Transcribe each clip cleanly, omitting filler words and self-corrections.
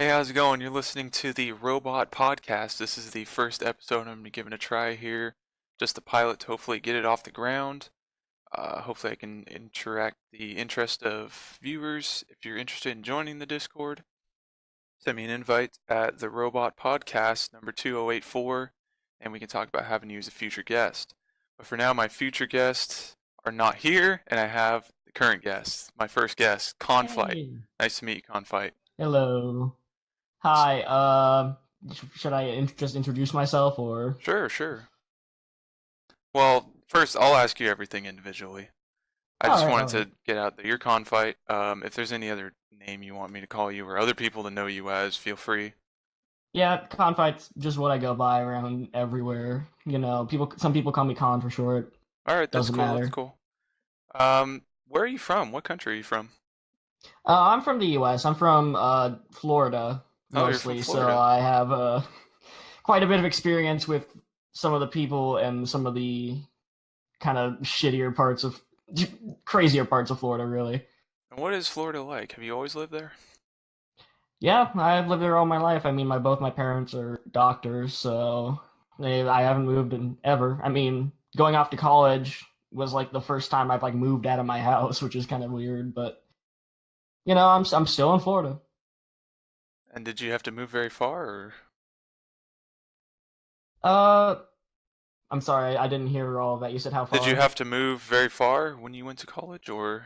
Hey, how's it going? You're listening to the Robot Podcast. This is the first episode I'm going to be giving a try here. Just the pilot to hopefully get it off the ground. Hopefully I can interact the interest of viewers. If you're interested in joining the Discord, send me an invite at the Robot Podcast number 2084, and we can talk about having you as a future guest. But for now, my future guests are not here, and I have the current guest, my first guest, Kaanfight. Hey. Nice to meet you, Kaanfight. Hello. Hi. Should I just introduce myself or? Sure, sure. Well, first I'll ask you everything individually. I All just right, wanted all right. to get out there. Your Confight. If there's any other name you want me to call you or other people to know you as, feel free. Yeah, Kaanfight's just what I go by around everywhere. Some people call me Khan for short. All right, that's Doesn't cool. That's matter. cool. Where are you from? What country are you from? I'm from the U.S. I'm from Florida Oh, you're from mostly, so Florida. I have quite a bit of experience with some of the people and some of the kind of crazier parts of Florida, really. And what is Florida like? Have you always lived there? Yeah, I've lived there all my life. I mean, both my parents are doctors, so I haven't moved in ever. I mean, going off to college was like the first time I've like moved out of my house, which is kind of weird. But I'm still in Florida. And did you have to move very far, or Uh, I'm sorry, I didn't hear all of that. You said how did you far? have to move very far when you went to college, or?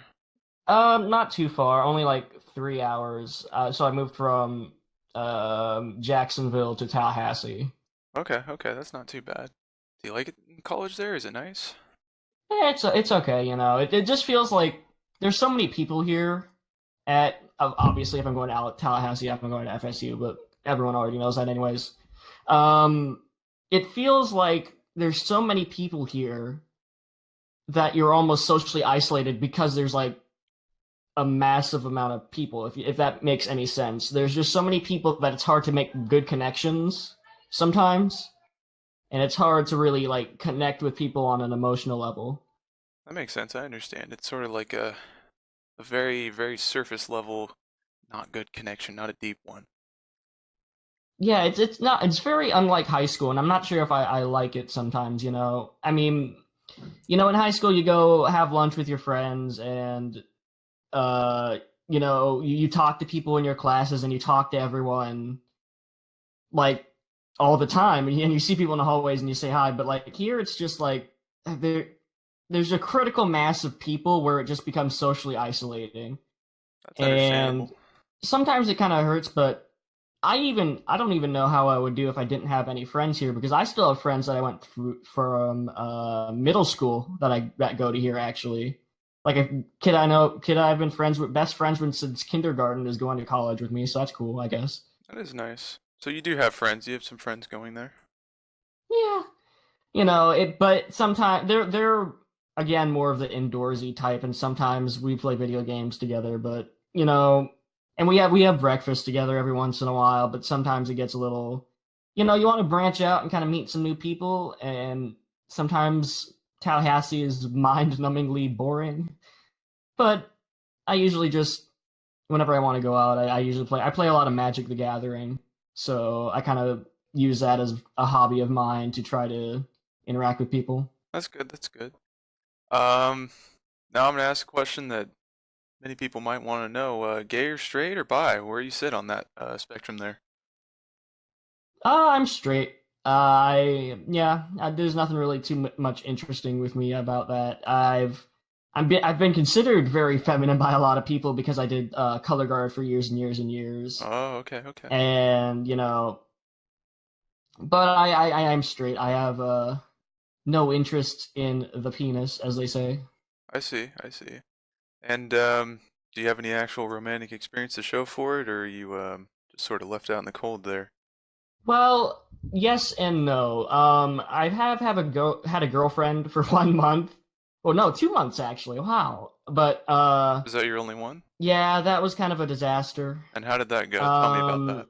Not too far, only like 3 hours. So I moved from Jacksonville to Tallahassee. Okay, okay, that's not too bad. Do you like it in college there? Is it nice? Yeah, it's okay. It just feels like there's so many people here. Obviously, if I'm going to Tallahassee, if I'm going to FSU, but everyone already knows that anyways. Um, it feels like there's so many people here that you're almost socially isolated because there's like a massive amount of people. If that makes any sense, there's just so many people that it's hard to make good connections sometimes, and it's hard to really like connect with people on an emotional level. That makes sense. I understand. It's sort of like a very, very surface level, not good connection, not a deep one. Yeah, it's very unlike high school, and I'm not sure if I like it sometimes. I mean, in high school you go have lunch with your friends, and uh, you talk to people in your classes, and you talk to everyone like all the time, and you see people in the hallways, and you say hi. But like here, it's just like there there's a critical mass of people where it just becomes socially isolating, That's and understandable. sometimes it kind of hurts, but I don't even know how I would do if I didn't have any friends here because I still have friends that I went through from middle school that go to here actually. Like a kid I've been best friends with since kindergarten is going to college with me, so that's cool, I guess. That is nice. So you do have friends. You have some friends going there. Yeah, but sometimes they're again more of the indoorsy type, and sometimes we play video games together. But and we have breakfast together every once in a while. But sometimes it gets a little, you want to branch out and kind of meet some new people, and sometimes Tallahassee is mind-numbingly boring. But I usually just whenever I want to go out, I usually play a lot of Magic the Gathering, so I kind of use that as a hobby of mine to try to interact with people. That's good. That's good. Um, Now I'm gonna ask a question that many people might want to know. Gay or straight or bi? Where you sit on that spectrum there? I'm straight. There's nothing really too much interesting with me about that. I've been considered very feminine by a lot of people because I did color guard for years and years and years, Oh, okay, okay. and but I am straight. I have no interest in the penis, as they say. I see. I see. And do you have any actual romantic experience to show for it, or are you just sort of left out in the cold there? Well, yes and no. I had a girlfriend for 1 month. Well, no, 2 months actually. Wow. But Is that your only one? yeah, that was kind of a disaster. And how did that go? Tell me about that. Um,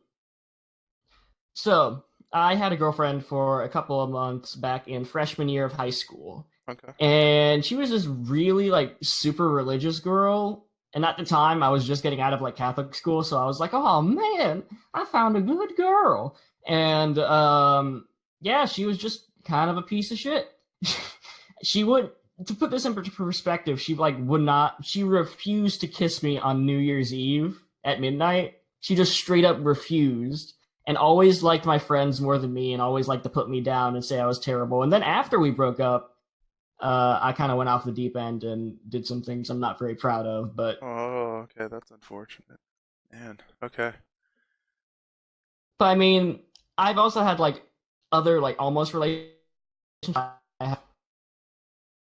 so I had a girlfriend for a couple of months back in freshman year of high school, Okay. and she was this really like super religious girl, And at the time, I was just getting out of like Catholic school, so I was like, "Oh man, I found a good girl." And yeah, she was just kind of a piece of shit. She would, to put this in perspective, she like would not. She refused to kiss me on New Year's Eve at midnight. She just straight up refused, and always liked my friends more than me, and always liked to put me down and say I was terrible. And then after we broke up, I kind of went off the deep end and did some things I'm not very proud of. But Oh, okay, that's unfortunate. Man, okay. I mean, I've also had like other like almost relationships. The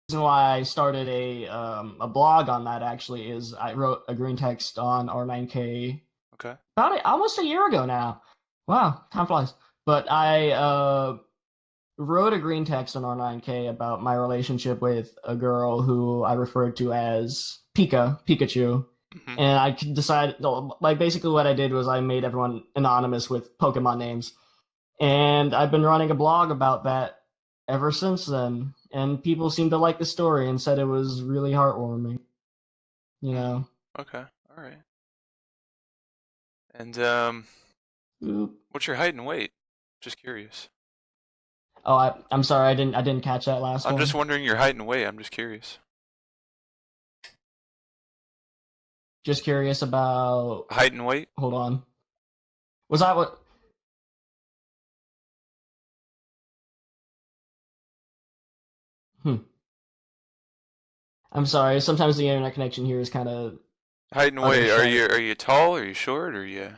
reason why I started a blog on that actually is I wrote a green text on R9K Okay. about it almost a year ago now. Wow, time flies. But I wrote a green text on R9K about my relationship with a girl who I referred to as Pikachu. Hmm. And I decided, like, basically what I did was I made everyone anonymous with Pokemon names. And I've been running a blog about that ever since then. And people seemed to like the story and said it was really heartwarming. You know? Okay, all right. And Oop. what's your height and weight? Just curious. Oh, I'm sorry, I didn't catch that last I'm one. just wondering your height and weight. I'm just curious. Just curious about. Height and weight? Hold on. Was that what? Hmm. I'm sorry. Sometimes the internet connection here is kind of Height and other weight. Are shit. you tall? Are you short? Are you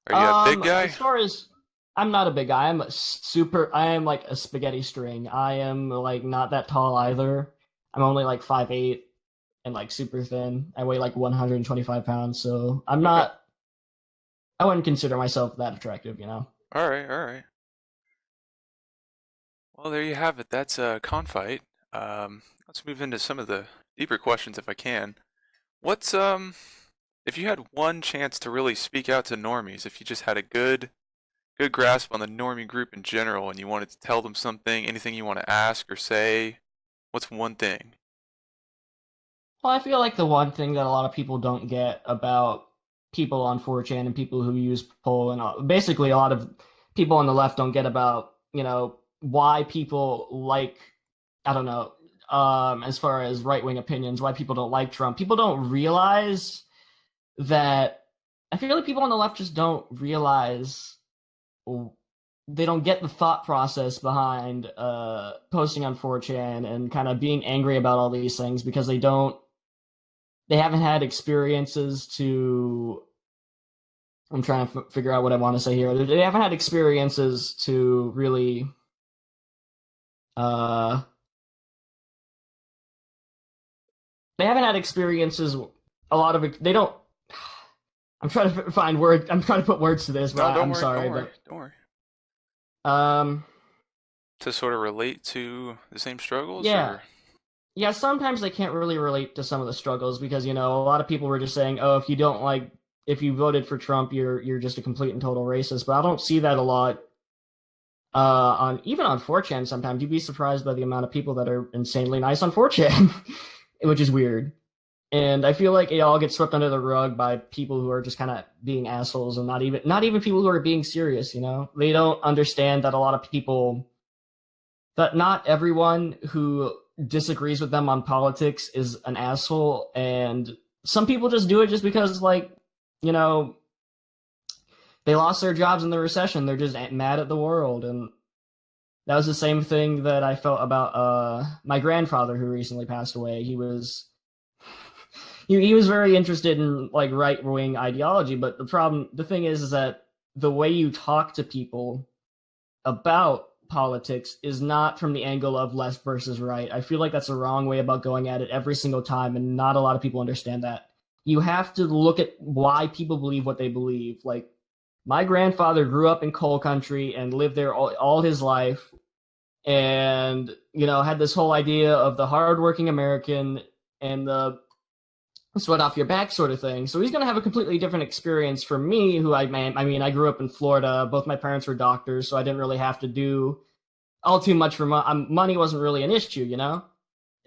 a big guy? As far as I'm not a big guy. I am like a spaghetti string. I am like not that tall either. I'm only like 5'8" and like super thin. I weigh like 125 pounds, so I'm Okay. not. I wouldn't consider myself that attractive, you know. All right. All right. Well, there you have it. That's a Kaanfight. Let's move into some of the deeper questions if I can. What's if you had one chance to really speak out to normies, if you just had a good grasp on the normie group in general and you wanted to tell them something, anything you want to ask or say, what's one thing? Well, I feel like the one thing that a lot of people don't get about people on 4chan and people who use poll and basically a lot of people on the left don't get about, why people like, I don't know, as far as right-wing opinions, why people don't like Trump. People don't realize that. I feel like people on the left just don't realize, they don't get the thought process behind posting on 4chan and kind of being angry about all these things because they haven't had experiences to. I'm trying to figure out what I want to say here. They haven't had experiences to really. They haven't had experiences. A lot of it. They don't. I'm trying to find words. I'm trying to put words to this, but No, don't I'm worry, sorry. don't worry, don't worry. But To sort of relate to the same struggles, yeah. or Yeah, sometimes they can't really relate to some of the struggles because a lot of people were just saying, "Oh, if you voted for Trump, you're just a complete and total racist." But I don't see that a lot. On even on 4chan, sometimes you'd be surprised by the amount of people that are insanely nice on 4chan, which is weird. And I feel like it all gets swept under the rug by people who are just kind of being assholes and not even people who are being serious. They don't understand that that not everyone who disagrees with them on politics is an asshole, and some people just do it just because, like, they lost their jobs in the recession. They're just mad at the world, and that was the same thing that I felt about my grandfather who recently passed away. He was very interested in like right wing ideology, but the thing is that the way you talk to people about politics is not from the angle of left versus right. I feel like that's the wrong way about going at it every single time, and not a lot of people understand that. You have to look at why people believe what they believe. Like, my grandfather grew up in coal country and lived there all his life, and had this whole idea of the hardworking American and the sweat off your back sort of thing. So he's going to have a completely different experience from me, who I mean, I grew up in Florida. Both my parents were doctors, so I didn't really have to do all too much for money. Wasn't really an issue,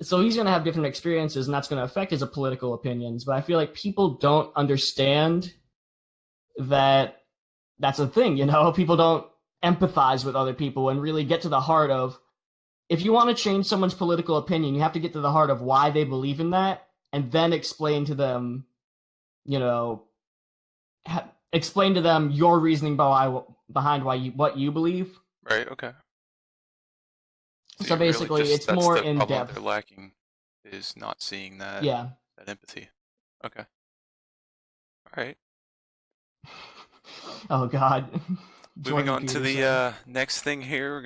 So he's going to have different experiences, and that's going to affect his political opinions. But I feel like people don't understand that that's a thing. People don't empathize with other people and really get to the heart of, if you want to change someone's political opinion, you have to get to the heart of why they believe in that, and then explain to them, explain to them your reasoning behind what you believe. Right. Okay. So basically, really it's that's more the in problem depth. they're lacking, is not seeing Yeah. that empathy. Okay. All right. Oh God. Moving Jordan on to Peterson. the next thing here,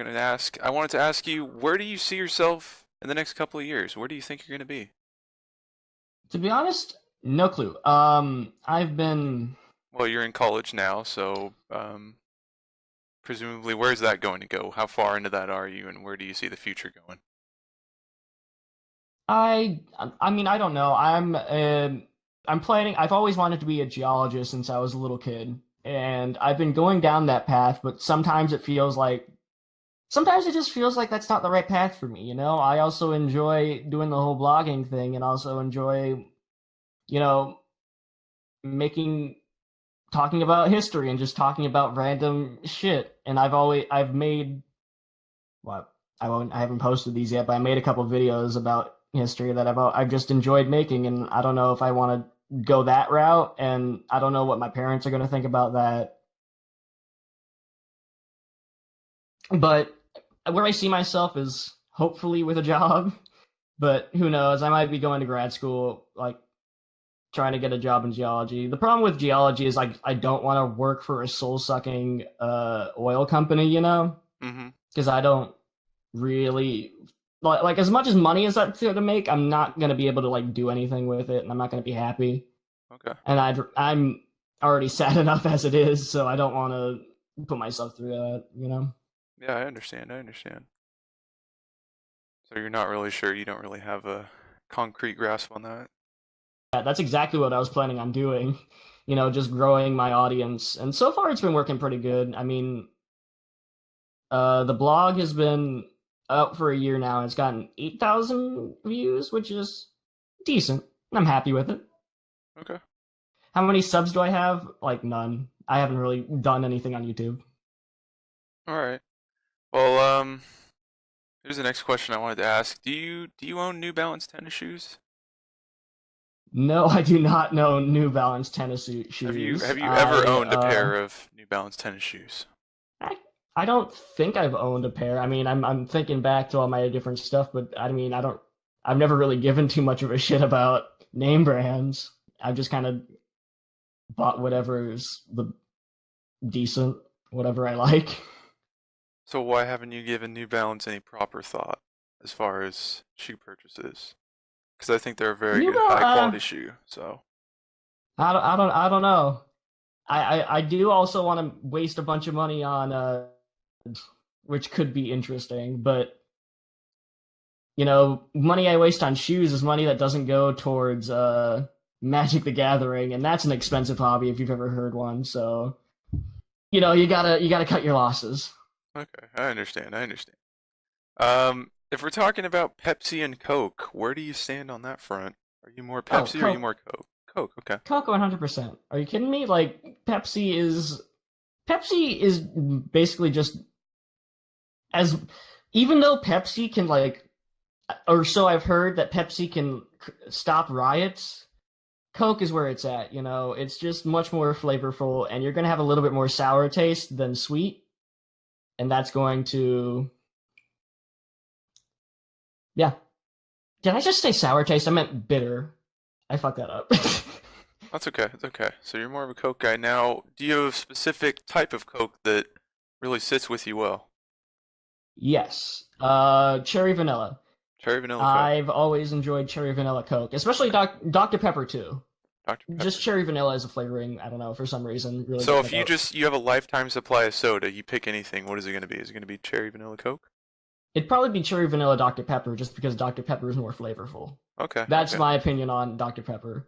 I wanted to ask you, where do you see yourself in the next couple of years? Where do you think you're going to be? To be honest, no clue. I've been. Well, you're in college now, so presumably, where's that going to go? How far into that are you, and where do you see the future going? I mean, I don't know. I'm planning. I've always wanted to be a geologist since I was a little kid, and I've been going down that path. But sometimes it just feels like that's not the right path for me. I also enjoy doing the whole blogging thing, and also enjoy, you know, making talking about history and just talking about random shit. And I've made what I haven't posted these yet, but I made a couple videos about history that I've just enjoyed making, and I don't know if I want to go that route, and I don't know what my parents are going to think about that. But where I see myself is hopefully with a job, but who knows? I might be going to grad school, like trying to get a job in geology. The problem with geology is I don't want to work for a soul sucking oil company, Mm-hmm. because I don't really like as much as money as that's to make. I'm not gonna be able to do anything with it, and I'm not gonna be happy. Okay. And I'm already sad enough as it is, so I don't want to put myself through that. Yeah, I understand. I understand. So you're not really sure. You don't really have a concrete grasp on that. Yeah, that's exactly what I was planning on doing. Just growing my audience, and so far it's been working pretty good. I mean, the blog has been out for a year now. It's gotten 8,000 views, which is decent. I'm happy with it. Okay. How many subs do I have? Like none. I haven't really done anything on YouTube. All right. Well, here's the next question I wanted to ask. Do you own New Balance tennis shoes? No, I do not know New Balance tennis Have you shoes. have you ever owned a pair of New Balance tennis shoes? I I don't think I've owned a pair. I mean, I'm thinking back to all my different stuff, but I mean, I've never really given too much of a shit about name brands. I've just kind of bought whatever's the decent, whatever I like. So why haven't you given New Balance any proper thought as far as shoe purchases? Because I think they're a very New good, Balance, high quality shoe. So I don't know. I do also want to waste a bunch of money on which could be interesting, but money I waste on shoes is money that doesn't go towards Magic the Gathering, and that's an expensive hobby if you've ever heard one. So, you gotta cut your losses. okay, I understand. I understand. If we're talking about Pepsi and Coke, where do you stand on that front? Are you more Oh, Pepsi or are you more Coke? Coke, okay. Coke 100%. Are you kidding me? Like Pepsi is basically just as even though Pepsi can or so I've heard that Pepsi can stop riots. Coke is where it's at. It's just much more flavorful, and you're gonna have a little bit more sour taste than sweet, and that's going to, yeah. Did I just say sour taste? I meant bitter. I fucked that up. That's okay. It's okay. So you're more of a Coke guy. Now, do you have a specific type of Coke that really sits with you well? Yes. Cherry vanilla. Cherry vanilla Coke, I've always enjoyed cherry vanilla Coke, especially Dr. Pepper too. Dr. Just Pepper. cherry vanilla as a flavoring. I don't know, for some reason. Really So get if my goat. you have a lifetime supply of soda, you pick anything, what is it going to be? Is it going to be cherry vanilla Coke? It'd probably be cherry vanilla Dr. Pepper, just because Dr. Pepper is more flavorful. Okay, That's okay. my opinion on Dr. Pepper.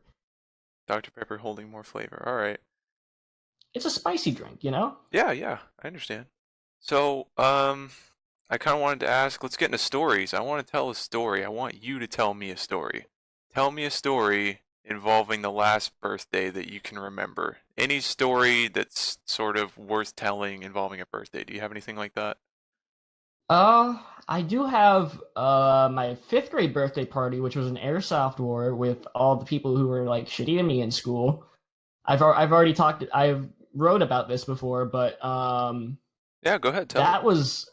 Dr. Pepper holding more flavor. All right. It's a spicy drink. Yeah, yeah, I understand. So, I kind of wanted to ask, let's get into stories. I want to tell a story. I want you to tell me a story. Tell me a story involving the last birthday that you can remember. Any story that's sort of worth telling involving a birthday. Do you have anything like that? I do have my fifth grade birthday party, which was an airsoft war with all the people who were like shitty to me in school. I've already talked. I've wrote about this before, but Yeah, go ahead, tell it. that was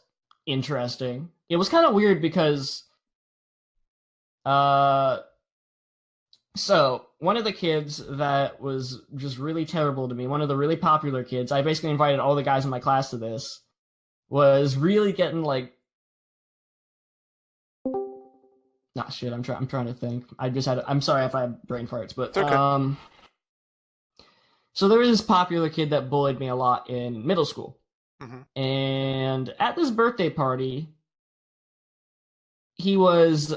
interesting. It was kind of weird because uh so one of the kids that was just really terrible to me, one of the really popular kids, I basically invited all the guys in my class to this, was really getting like, nah, shit. I'm trying to think. I just had. I'm sorry if I have brain farts, but It's okay. so there was this popular kid that bullied me a lot in middle school, Mm-hmm. and at this birthday party, he was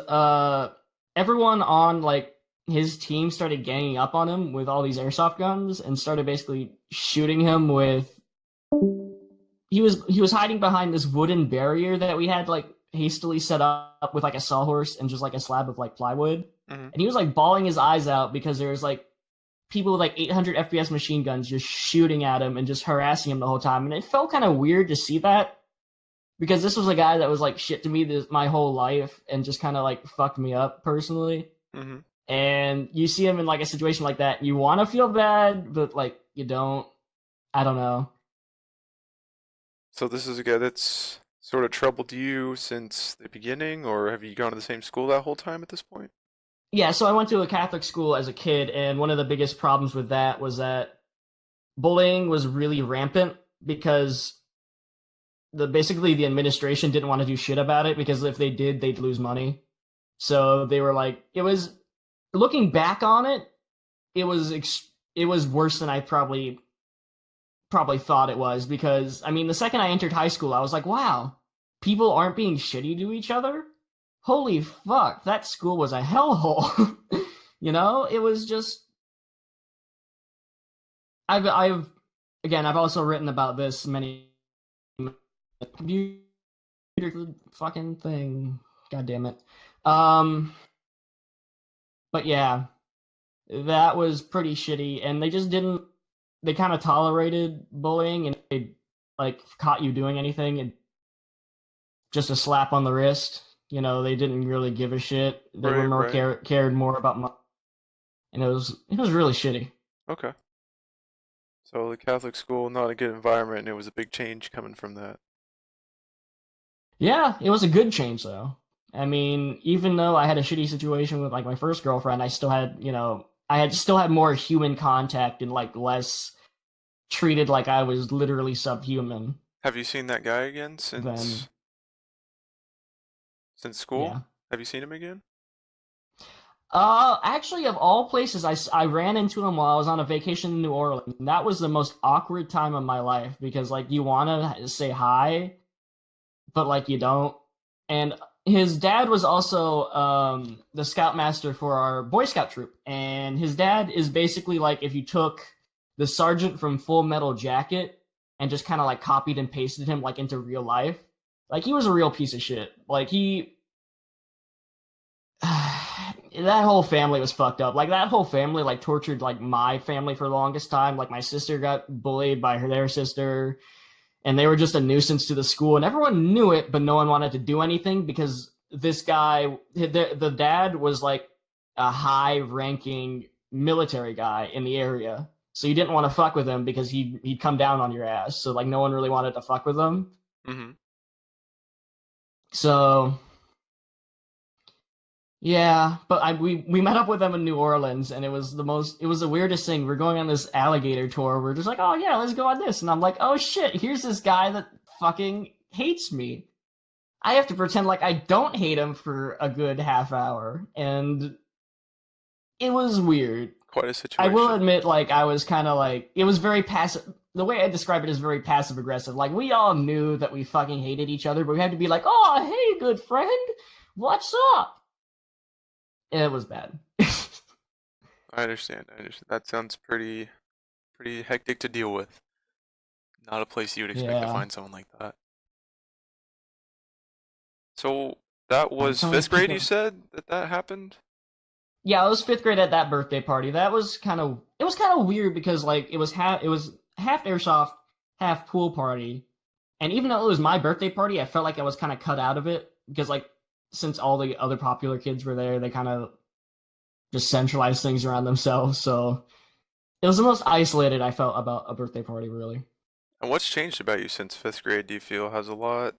everyone on like his team started ganging up on him with all these airsoft guns and started basically shooting him with. He was hiding behind this wooden barrier that we had like hastily set up with like a sawhorse and just like a slab of like plywood, Mm-hmm. and he was like bawling his eyes out because there was like people with like 800 FPS machine guns just shooting at him and just harassing him the whole time. And it felt kind of weird to see that because this was a guy that was like shit to me my whole life and just kind of like fucked me up personally. Mm-hmm. And you see him in like a situation like that, you want to feel bad, but like you don't. I don't know. So this is a guy that's sort of troubled you since the beginning, or have you gone to the same school that whole time at this point? Yeah, so I went to a Catholic school as a kid, and one of the biggest problems with that was that bullying was really rampant because basically the administration didn't want to do shit about it because if they did, they'd lose money. So they were like, it was looking back on it, it was worse than I probably thought it was because I mean, the second I entered high school, I was like, wow, people aren't being shitty to each other. Holy fuck, that school was a hellhole. It was just I've again, I've also written about this many computer fucking thing. God damn it. Um, but yeah, that was pretty shitty, and they just didn't. They kind of tolerated bullying, and they like caught you doing anything, and just a slap on the wrist. They didn't really give a shit. They were Right, more right. cared more about money, and it was really shitty. Okay. So the Catholic school, not a good environment, and it was a big change coming from that. Yeah, it was a good change though. I mean, even though I had a shitty situation with like my first girlfriend, I still had, I had still had more human contact and like less treated like I was literally subhuman Have you seen that guy again than since school? yeah. Have you seen him again? Actually, of all places, I ran into him while I was on a vacation in New Orleans. And that was the most awkward time of my life because like you want to say hi, but like you don't. And his dad was also the scoutmaster for our Boy Scout troop, and his dad is basically like if you took the sergeant from Full Metal Jacket and just kind of like copied and pasted him like into real life. Like he was a real piece of shit. Like he that whole family was fucked up. Like that whole family like tortured like my family for the longest time. Like my sister got bullied by their sister, and they were just a nuisance to the school, and everyone knew it, but no one wanted to do anything because this guy, the dad was like a high-ranking military guy in the area, so you didn't want to fuck with him because he'd come down on your ass. So like no one really wanted to fuck with him. Mm-hmm. So yeah, but we met up with them in New Orleans, and it was the weirdest thing. We're going on this alligator tour. We're just like, oh yeah, let's go on this, and I'm like, oh shit, here's this guy that fucking hates me. I have to pretend like I don't hate him for a good half hour, and it was weird. Quite a I will situation. admit, like I was kind of like it was very passive. The way I describe it is very passive aggressive. Like we all knew that we fucking hated each other, but we had to be like, oh hey, good friend, what's up? It was bad. I understand. I understand. That sounds pretty hectic to deal with. Not a place you would expect to Yeah. find someone like that. So that was So many fifth grade, you people. said that happened? Yeah, I was fifth grade at that birthday party. That was it was kind of weird because like it was half airsoft, half pool party, and even though it was my birthday party, I felt like I was kind of cut out of it because like since all the other popular kids were there, they kind of just centralized things around themselves. So it was the most isolated I felt about a birthday party, really. And what's changed about you since fifth grade? Do you feel has a lot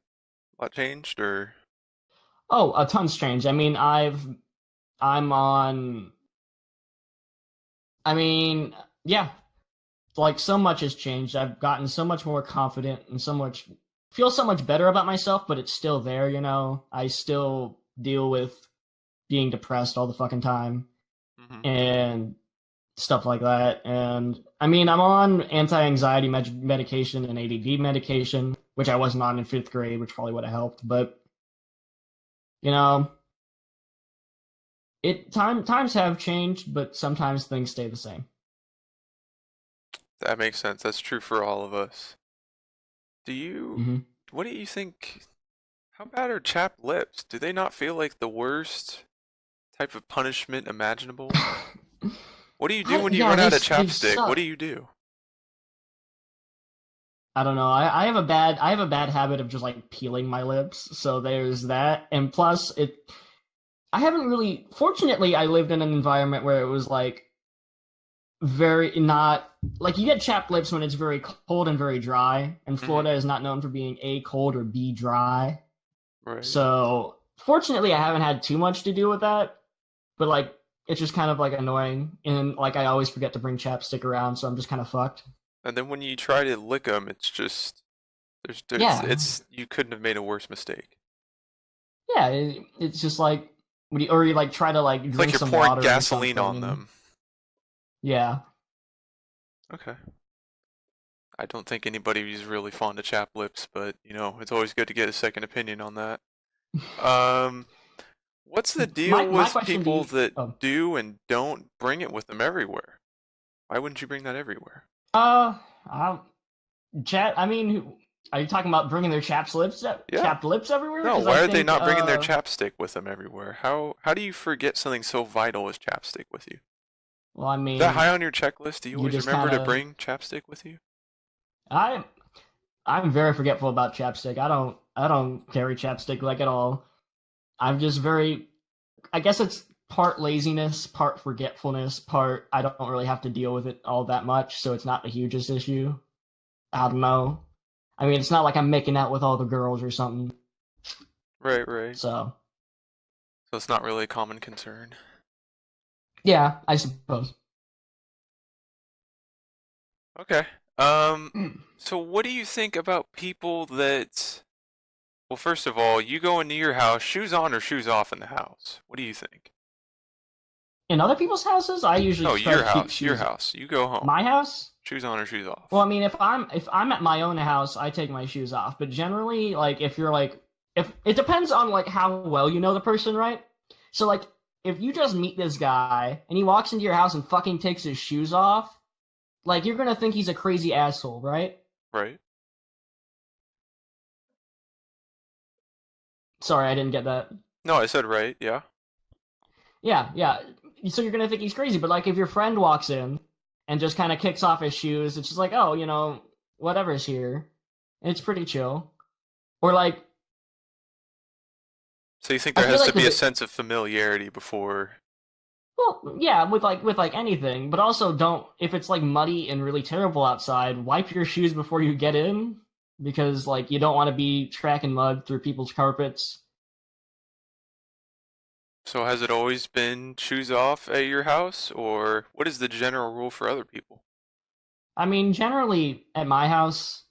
changed, or? Oh, a ton's changed. I mean, I'm on. I mean, yeah, like so much has changed. I've gotten so much more confident and so much feel so much better about myself, but it's still there, you know. I still deal with being depressed all the fucking time Hmm. and stuff like that. And I mean, I'm on anti-anxiety medication and ADD medication, which I wasn't on in fifth grade, which probably would have helped. But you know, times have changed, but sometimes things stay the same. That makes sense. That's true for all of us. Do you, Hmm. what do you think? How bad are chapped lips? Do they not feel like the worst type of punishment imaginable? What do you do when you Yeah, run out of they chapstick? What do suck. you do? I don't know. I have a bad habit of just like peeling my lips. So there's that. And plus I haven't really fortunately I lived in an environment where it was like very not like you get chapped lips when it's very cold and very dry. And Hmm. Florida is not known for being A cold or B dry. Right. So fortunately I haven't had too much to do with that. But like it's just kind of like annoying. And like I always forget to bring chapstick around, so I'm just kind of fucked. And then when you try to lick them, it's just Yeah. it's you couldn't have made a worse mistake. Yeah, it's just like or you like try to like It's like drink you're some pouring water or gasoline something, on and them. yeah. Okay. I don't think anybody's really fond of chapped lips, but it's always good to get a second opinion on that. Um, what's the deal My with question to people you. that Oh, do and don't bring it with them everywhere? Why wouldn't you bring that everywhere? uh, I, chat. I mean, are you talking about bringing their Yeah. chapped lips everywhere? No, Because I why are they think, not bringing their chapstick with them everywhere? How do you forget something so vital as chapstick with you? well, I Is that mean, high on your checklist? Do you you always just remember kind to of. bring chapstick with you? I I'm very forgetful about chapstick. I don't carry chapstick like at all. I'm just very. I guess it's part laziness, part forgetfulness, part I don't really have to deal with it all that much, so it's not the hugest issue. I don't know. I mean, it's not like I'm making out with all the girls or something. Right, right. So, So it's not really a common concern. yeah, I suppose. Okay. Um, so what do you think about people that, well, first of all, you go into your house, shoes on or shoes off in the house? What do you think? In other people's houses, I usually No, try to keep your shoes. house. You go home. My house? Shoes on or shoes Well, I off? mean, if I'm at my own house, I take my shoes off. But generally, like if you're like if it depends on like how well you know the person, right? So like if you just meet this guy and he walks into your house and fucking takes his shoes off, like you're gonna think he's a crazy asshole, right? Right? Sorry, I didn't get that. No, I said right, yeah. Yeah, yeah. So you're gonna think he's crazy, but like if your friend walks in and just kind of kicks off his shoes, it's just like, oh, you know, whatever's here. It's pretty chill. Or like, So you think I there feel has like to be there's a a sense of familiarity before. well, yeah, with like anything, but also don't if it's like muddy and really terrible outside, wipe your shoes before you get in because like you don't want to be tracking mud through people's carpets. So has it always been shoes off at your house, or what is the general rule for other people? I mean, generally at my house,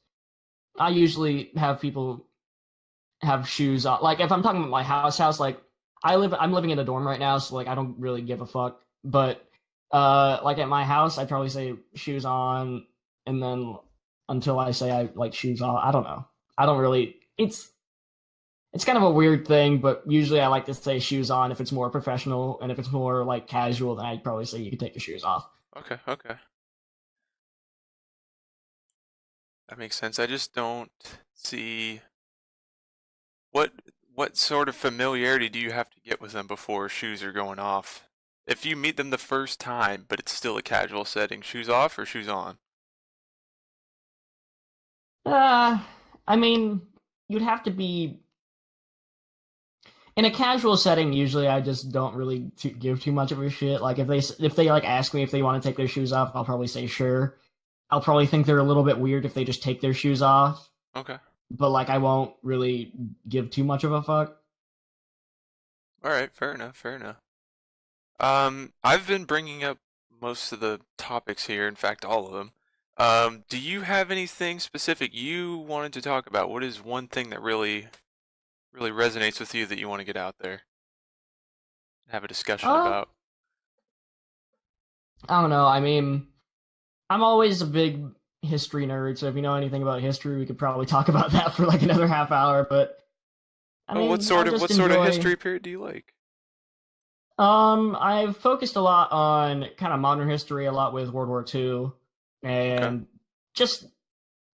I usually have people have shoes on. Like if I'm talking about my house, like I'm living in a dorm right now, so like I don't really give a fuck. But like at my house, I'd probably say shoes on, and then until I say I like shoes off, I don't know. I don't really. It's kind of a weird thing, but usually I like to say shoes on if it's more professional, and if it's more like casual, then I'd probably say you can take your shoes off. Okay, okay. That makes sense. I just don't see what what sort of familiarity do you have to get with them before shoes are going off? If you meet them the first time, but it's still a casual setting, shoes off or shoes on? Uh, I mean, you'd have to be in a casual setting. Usually, I just don't really give too much of a shit. Like if they like ask me if they want to take their shoes off, I'll probably say sure. I'll probably think they're a little bit weird if they just take their shoes off, Okay. but like I won't really give too much of a fuck. All right, fair enough, fair enough. I've been bringing up most of the topics here, in fact, all of them. Do you have anything specific you wanted to talk about? What is one thing that really resonates with you that you want to get out there and have a discussion Uh, about? I don't know. I mean, I'm always a big history nerd, so if you know anything about history, we could probably talk about that for like another half hour. But I Oh, mean, I just what sort of enjoy. history period do you like? I've focused a lot on kind of modern history, a lot with World War II, Okay. and just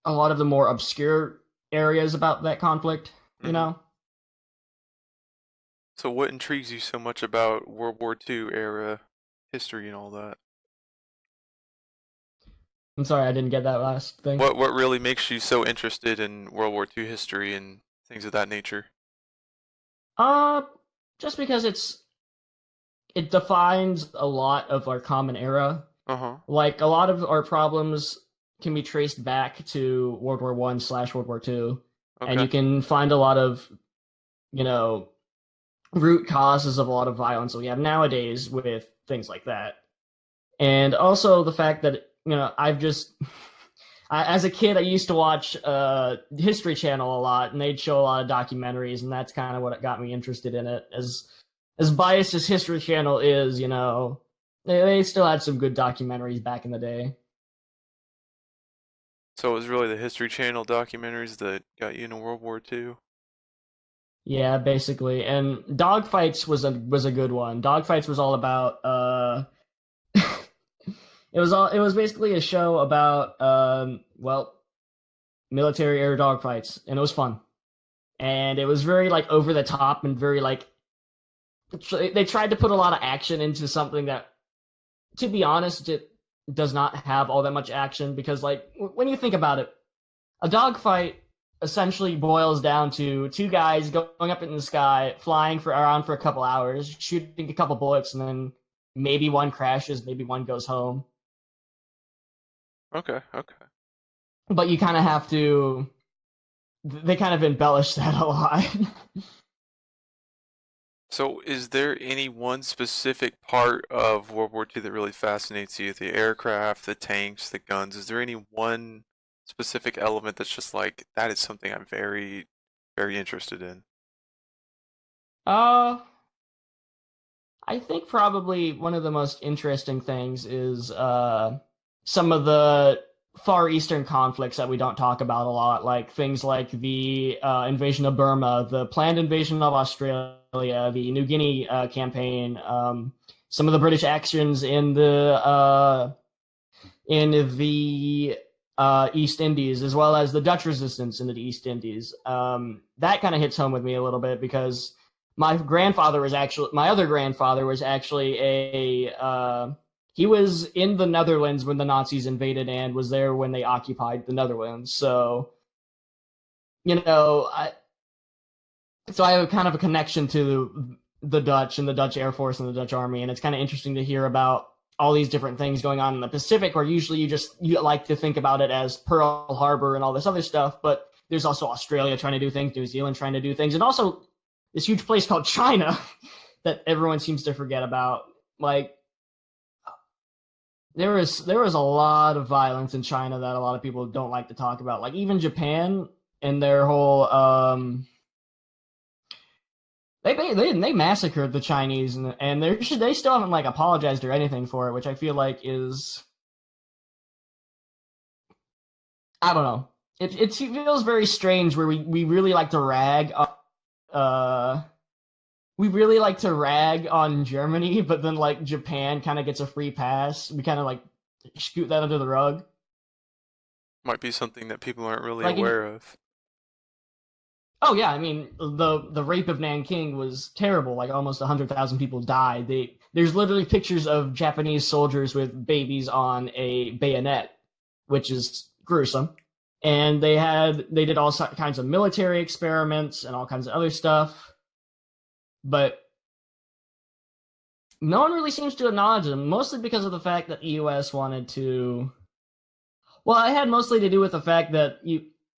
a lot of the more obscure areas about that conflict. You hmm know, So what intrigues you so much about World War II era history and all that? I'm sorry I didn't get that last thing. What really makes you so interested in World War II history and things of that nature? Uh, just because it defines a lot of our common era. Uh-huh. Like a lot of our problems can be traced back to World War I/World War II, and Okay. you can find a lot of you know root causes of a lot of violence that we have nowadays with things like that. And also the fact that I've just as a kid I used to watch History Channel a lot, and they'd show a lot of documentaries, and that's kind of what got me interested in it. As biased as History Channel is, they still had some good documentaries back in the day. So it was really the History Channel documentaries that got you into World War II? Yeah, basically. And Dogfights was a good one. Dogfights was all about it was basically a show about military air dogfights, and it was fun. And it was very like over the top and very like they tried to put a lot of action into something that, to be honest, it does not have all that much action, because like when you think about it, a dogfight essentially boils down to two guys going up in the sky, flying for around for a couple hours, shooting a couple bullets, and then maybe one crashes, maybe one goes home. Okay, okay. But you kind of have to. They kind of embellish that a lot. So is there any one specific part of World War II that really fascinates you? The aircraft, the tanks, the guns? Is there any one specific element that's just like, that is something I'm very interested in? uh, I think probably one of the most interesting things is some of the Far Eastern conflicts that we don't talk about a lot, like things like the invasion of Burma, the planned invasion of Australia, the New Guinea campaign, some of the British actions in the East Indies, as well as the Dutch resistance in the East Indies. That kind of hits home with me a little bit, because my other grandfather was actually he was in the Netherlands when the Nazis invaded and was there when they occupied the Netherlands. So, you know, I so I have kind of a connection to the Dutch and the Dutch Air Force and the Dutch Army, and it's kind of interesting to hear about all these different things going on in the Pacific, where usually you like to think about it as Pearl Harbor and all this other stuff, but there's also Australia trying to do things, New Zealand trying to do things, and also this huge place called China that everyone seems to forget about. Like there was a lot of violence in China that a lot of people don't like to talk about. Like even Japan and their whole they massacred the Chinese, and they still haven't like apologized or anything for it, which I feel like is, I don't know. It feels very strange where we really like to rag uh we really like to rag on Germany, but then like Japan kind of gets a free pass. We kind of like scoot that under the rug. Might be something that people aren't really Like, aware of. Oh yeah, I mean the rape of Nanking was terrible. Like almost 100,000 people died. There's literally pictures of Japanese soldiers with babies on a bayonet, which is gruesome. And they did all kinds of military experiments and all kinds of other stuff, but no one really seems to acknowledge them. Mostly because of the fact that the U.S. wanted to. Well, it had mostly to do with the fact that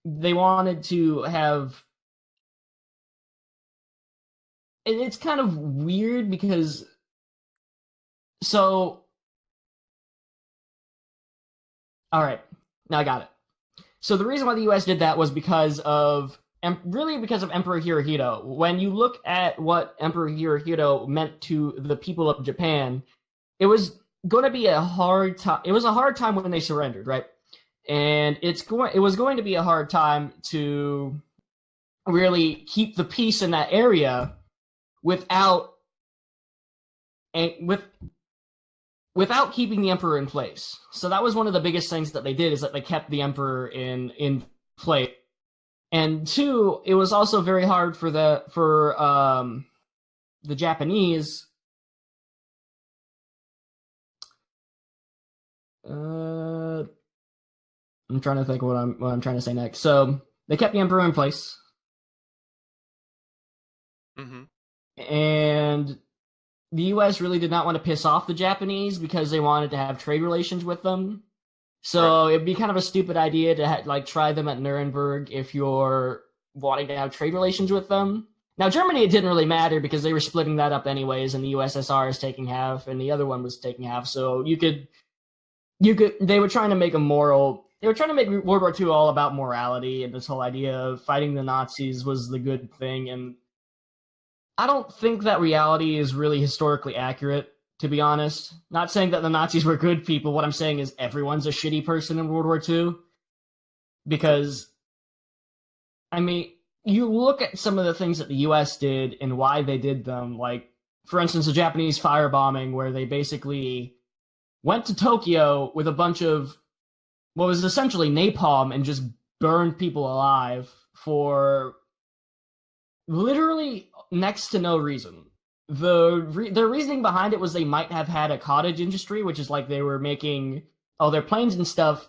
they wanted to have. It's kind of weird because so all right, now I got it. So the reason why the U.S. did that was because of because of Emperor Hirohito. When you look at what Emperor Hirohito meant to the people of Japan, it was going to be a hard time. It was a hard time when they surrendered, right? And it was going to be a hard time to really keep the peace in that area without keeping the emperor in place. So that was one of the biggest things that they did, is that they kept the emperor in place. And two, it was also very hard for the Japanese. I'm trying to think what I'm trying to say next. So they kept the emperor in place. Mm-hmm. And the U.S. really did not want to piss off the Japanese because they wanted to have trade relations with them. So it'd be kind of a stupid idea to try them at Nuremberg if you're wanting to have trade relations with them. Now, Germany, it didn't really matter because they were splitting that up anyways, and the USSR is taking half, and the other one was taking half. So they were trying to make they were trying to make World War II all about morality, and this whole idea of fighting the Nazis was the good thing. And I don't think that reality is really historically accurate, to be honest. Not saying that the Nazis were good people. What I'm saying is everyone's a shitty person in World War II. Because, I mean, you look at some of the things that the U.S. did and why they did them. Like, for instance, the Japanese firebombing, where they basically went to Tokyo with a bunch of what was essentially napalm and just burned people alive for literally next to no reason. The reasoning behind it was they might have had a cottage industry, which is like they were making all their planes and stuff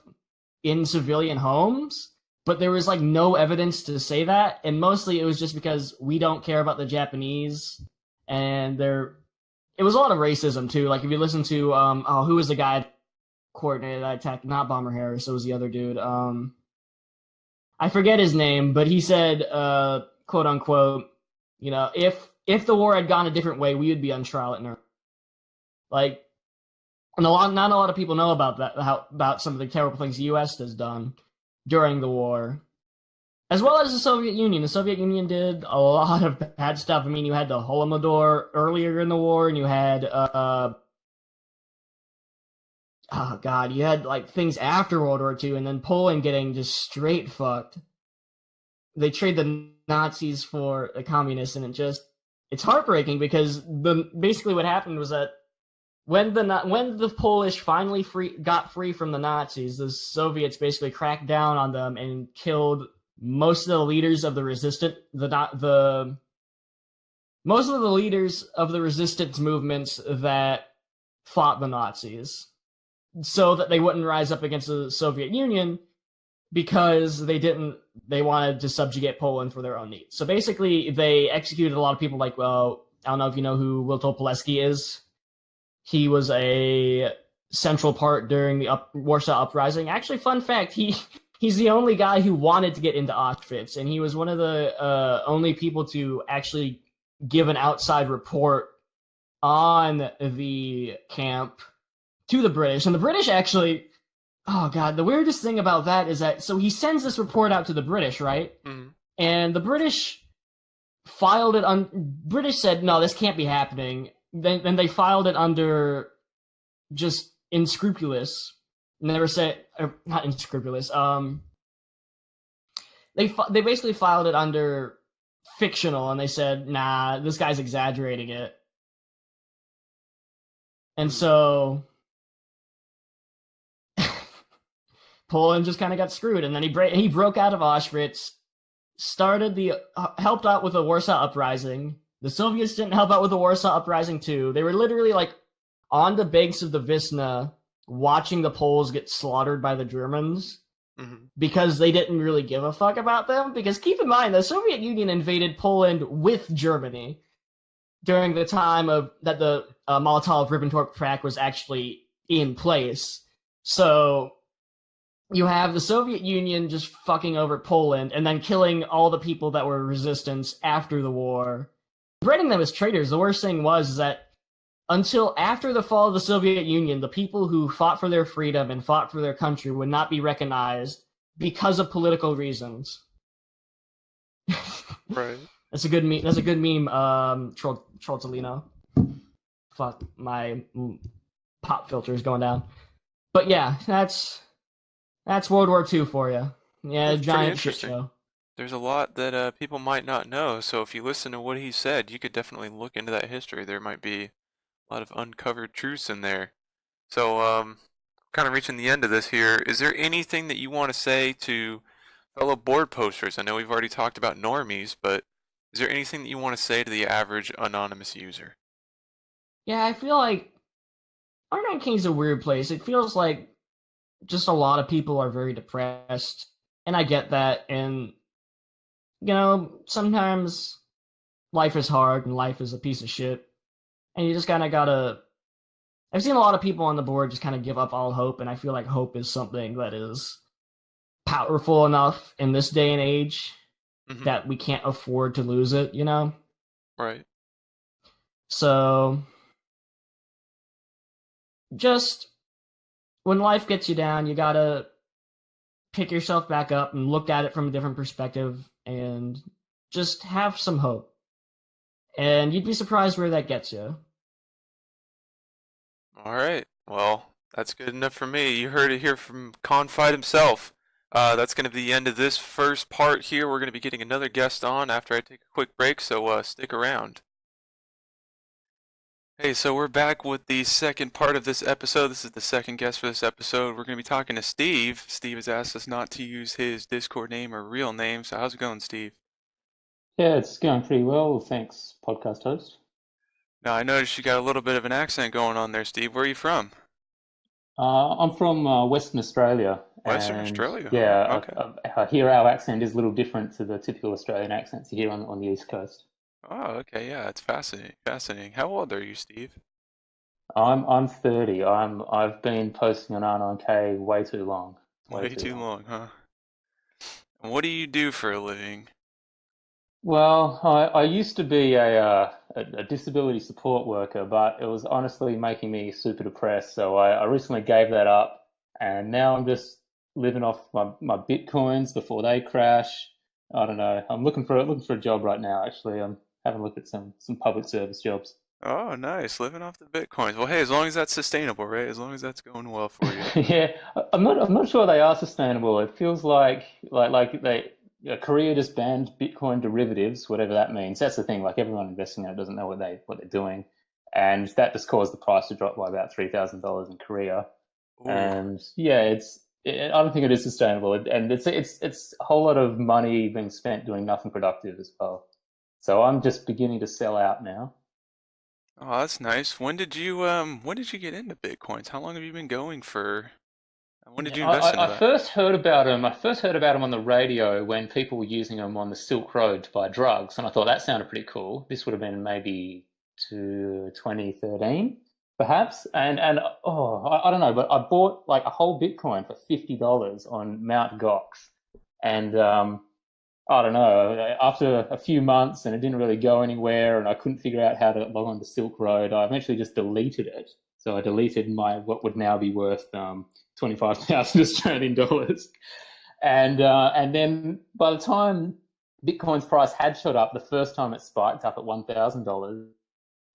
in civilian homes, but there was like no evidence to say that, and mostly it was just because we don't care about the Japanese, and it was a lot of racism too. Like if you listen to who was the guy coordinated that attack? Not Bomber Harris, it was the other dude. I forget his name, but he said, quote unquote, if the war had gone a different way, we would be on trial at Nuremberg. Like, and not a lot of people know about that, about some of the terrible things the U.S. has done during the war, as well as the Soviet Union. The Soviet Union did a lot of bad stuff. I mean, you had the Holodomor earlier in the war, and you had you had like things after World War II, and then Poland getting just straight fucked. They trade the Nazis for the communists, and it's heartbreaking because basically what happened was that when the Polish finally got free from the Nazis, the Soviets basically cracked down on them and killed most of the leaders of the resistance movements that fought the Nazis, so that they wouldn't rise up against the Soviet Union, because they wanted to subjugate Poland for their own needs. So basically, they executed a lot of people. Like, well, I don't know if you know who Witold Pilecki is. He was a central part during the Warsaw Uprising. Actually, fun fact, he's the only guy who wanted to get into Auschwitz, and he was one of the only people to actually give an outside report on the camp to the British. And the British actually, oh god, the weirdest thing about that is that, so he sends this report out to the British, right? Mm-hmm. And the British filed it British said, no, this can't be happening. Then they filed it under just unscrupulous. Never said, not unscrupulous. They basically filed it under fictional, and they said, nah, this guy's exaggerating it. And so Poland just kind of got screwed, and then he broke out of Auschwitz, helped out with the Warsaw Uprising. The Soviets didn't help out with the Warsaw Uprising too. They were literally like on the banks of the Visna watching the Poles get slaughtered by the Germans because they didn't really give a fuck about them. Because keep in mind, the Soviet Union invaded Poland with Germany during the time of that the Molotov-Ribbentrop Pact was actually in place. So you have the Soviet Union just fucking over Poland and then killing all the people that were resistance after the war, branding them as traitors. The worst thing was that until after the fall of the Soviet Union, the people who fought for their freedom and fought for their country would not be recognized because of political reasons. Right. That's a good meme. That's a good meme. Trolltolino. Fuck, my pop filter is going down. But yeah, that's World War II for you. Yeah, That's giant shit show. There's a lot that people might not know, so if you listen to what he said, you could definitely look into that history. There might be a lot of uncovered truths in there. So, kind of reaching the end of this here, is there anything that you want to say to fellow board posters? I know we've already talked about normies, but is there anything that you want to say to the average anonymous user? Yeah, I feel like Arnon King's a weird place. It feels like just a lot of people are very depressed, and I get that. And sometimes life is hard and life is a piece of shit, and you just kind of gotta. I've seen a lot of people on the board just kind of give up all hope, and I feel like hope is something that is powerful enough in this day and age that we can't afford to lose it. Right. So, just when life gets you down, you gotta pick yourself back up and look at it from a different perspective and just have some hope. And you'd be surprised where that gets you. All right. Well, that's good enough for me. You heard it here from Kaanfight himself. That's going to be the end of this first part here. We're going to be getting another guest on after I take a quick break, so stick around. Hey, so we're back with the second part of this episode. This is the second guest for this episode. We're going to be talking to Steve. Steve has asked us not to use his Discord name or real name. So how's it going, Steve? Yeah, it's going pretty well. Thanks, podcast host. Now, I noticed you got a little bit of an accent going on there, Steve. Where are you from? I'm from Western Australia. Western and Australia? Yeah, Oh, okay. I hear our accent is a little different to the typical Australian accents you hear on the East Coast. Oh, okay. Yeah, it's fascinating. Fascinating. How old are you, Steve? I'm 30. I've been posting on R9K way too long. Way too long, huh? And what do you do for a living? Well, I used to be a disability support worker, but it was honestly making me super depressed. So I recently gave that up, and now I'm just living off my bitcoins before they crash. I don't know. I'm looking for a job right now. Actually, I'm having a look at some public service jobs. Oh, nice. Living off the bitcoins. Well, hey, as long as that's sustainable, right? As long as that's going well for you. Yeah, I'm not sure they are sustainable. It feels like they a Korea just banned Bitcoin derivatives, whatever that means. That's the thing. Like everyone investing in it doesn't know what they're doing, and that just caused the price to drop by about $3,000 in Korea. Ooh. And yeah, I don't think it is sustainable, and it's a whole lot of money being spent doing nothing productive as well. So I'm just beginning to sell out now. Oh, that's nice. When did you get into bitcoins? How long have you been going for? When did Yeah, you invest into I that? first heard about them. I first heard about them on the radio when people were using them on the Silk Road to buy drugs, and I thought that sounded pretty cool. This would have been maybe to 2013, perhaps. And oh, I don't know, but I bought like a whole Bitcoin for $50 on Mount Gox, and I don't know. After a few months and it didn't really go anywhere, and I couldn't figure out how to log on to Silk Road, I eventually just deleted it. So I deleted my what would now be worth 25,000 Australian dollars, and then by the time Bitcoin's price had shot up, the first time it spiked up at $1,000,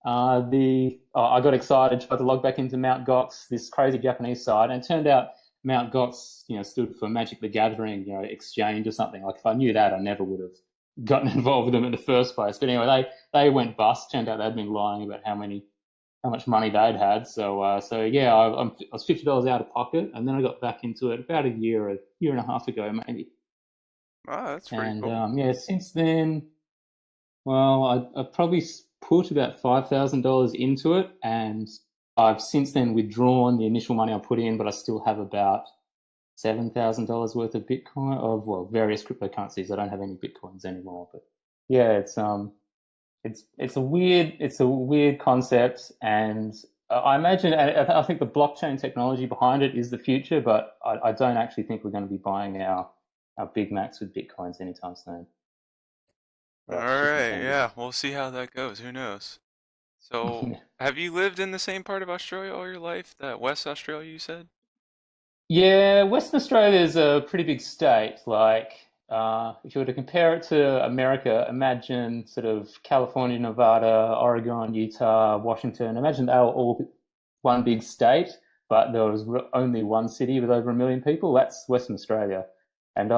I got excited, tried to log back into Mount Gox, this crazy Japanese site, and it turned out Mount Gox, stood for Magic the Gathering, exchange or something. Like if I knew that, I never would have gotten involved with them in the first place. But anyway, they went bust. Turned out they'd been lying about how much money they'd had. So yeah, I was $50 out of pocket, and then I got back into it about a year and a half ago, maybe. Oh, that's pretty And cool. yeah, since then, well, I've probably put about $5,000 into it, and I've since then withdrawn the initial money I put in, but I still have about $7,000 worth of Bitcoin of, well, various cryptocurrencies. I don't have any Bitcoins anymore, but yeah, it's a weird concept, and I imagine I think the blockchain technology behind it is the future, but I don't actually think we're going to be buying our Big Macs with Bitcoins anytime soon. All But that's just an right, opinion. yeah, we'll see how that goes. Who knows? So, have you lived in the same part of Australia all your life? That West Australia you said? Yeah, Western Australia is a pretty big state. Like, if you were to compare it to America, imagine sort of California, Nevada, Oregon, Utah, Washington. Imagine they were all one big state, but there was only one city with over 1 million people. That's Western Australia, and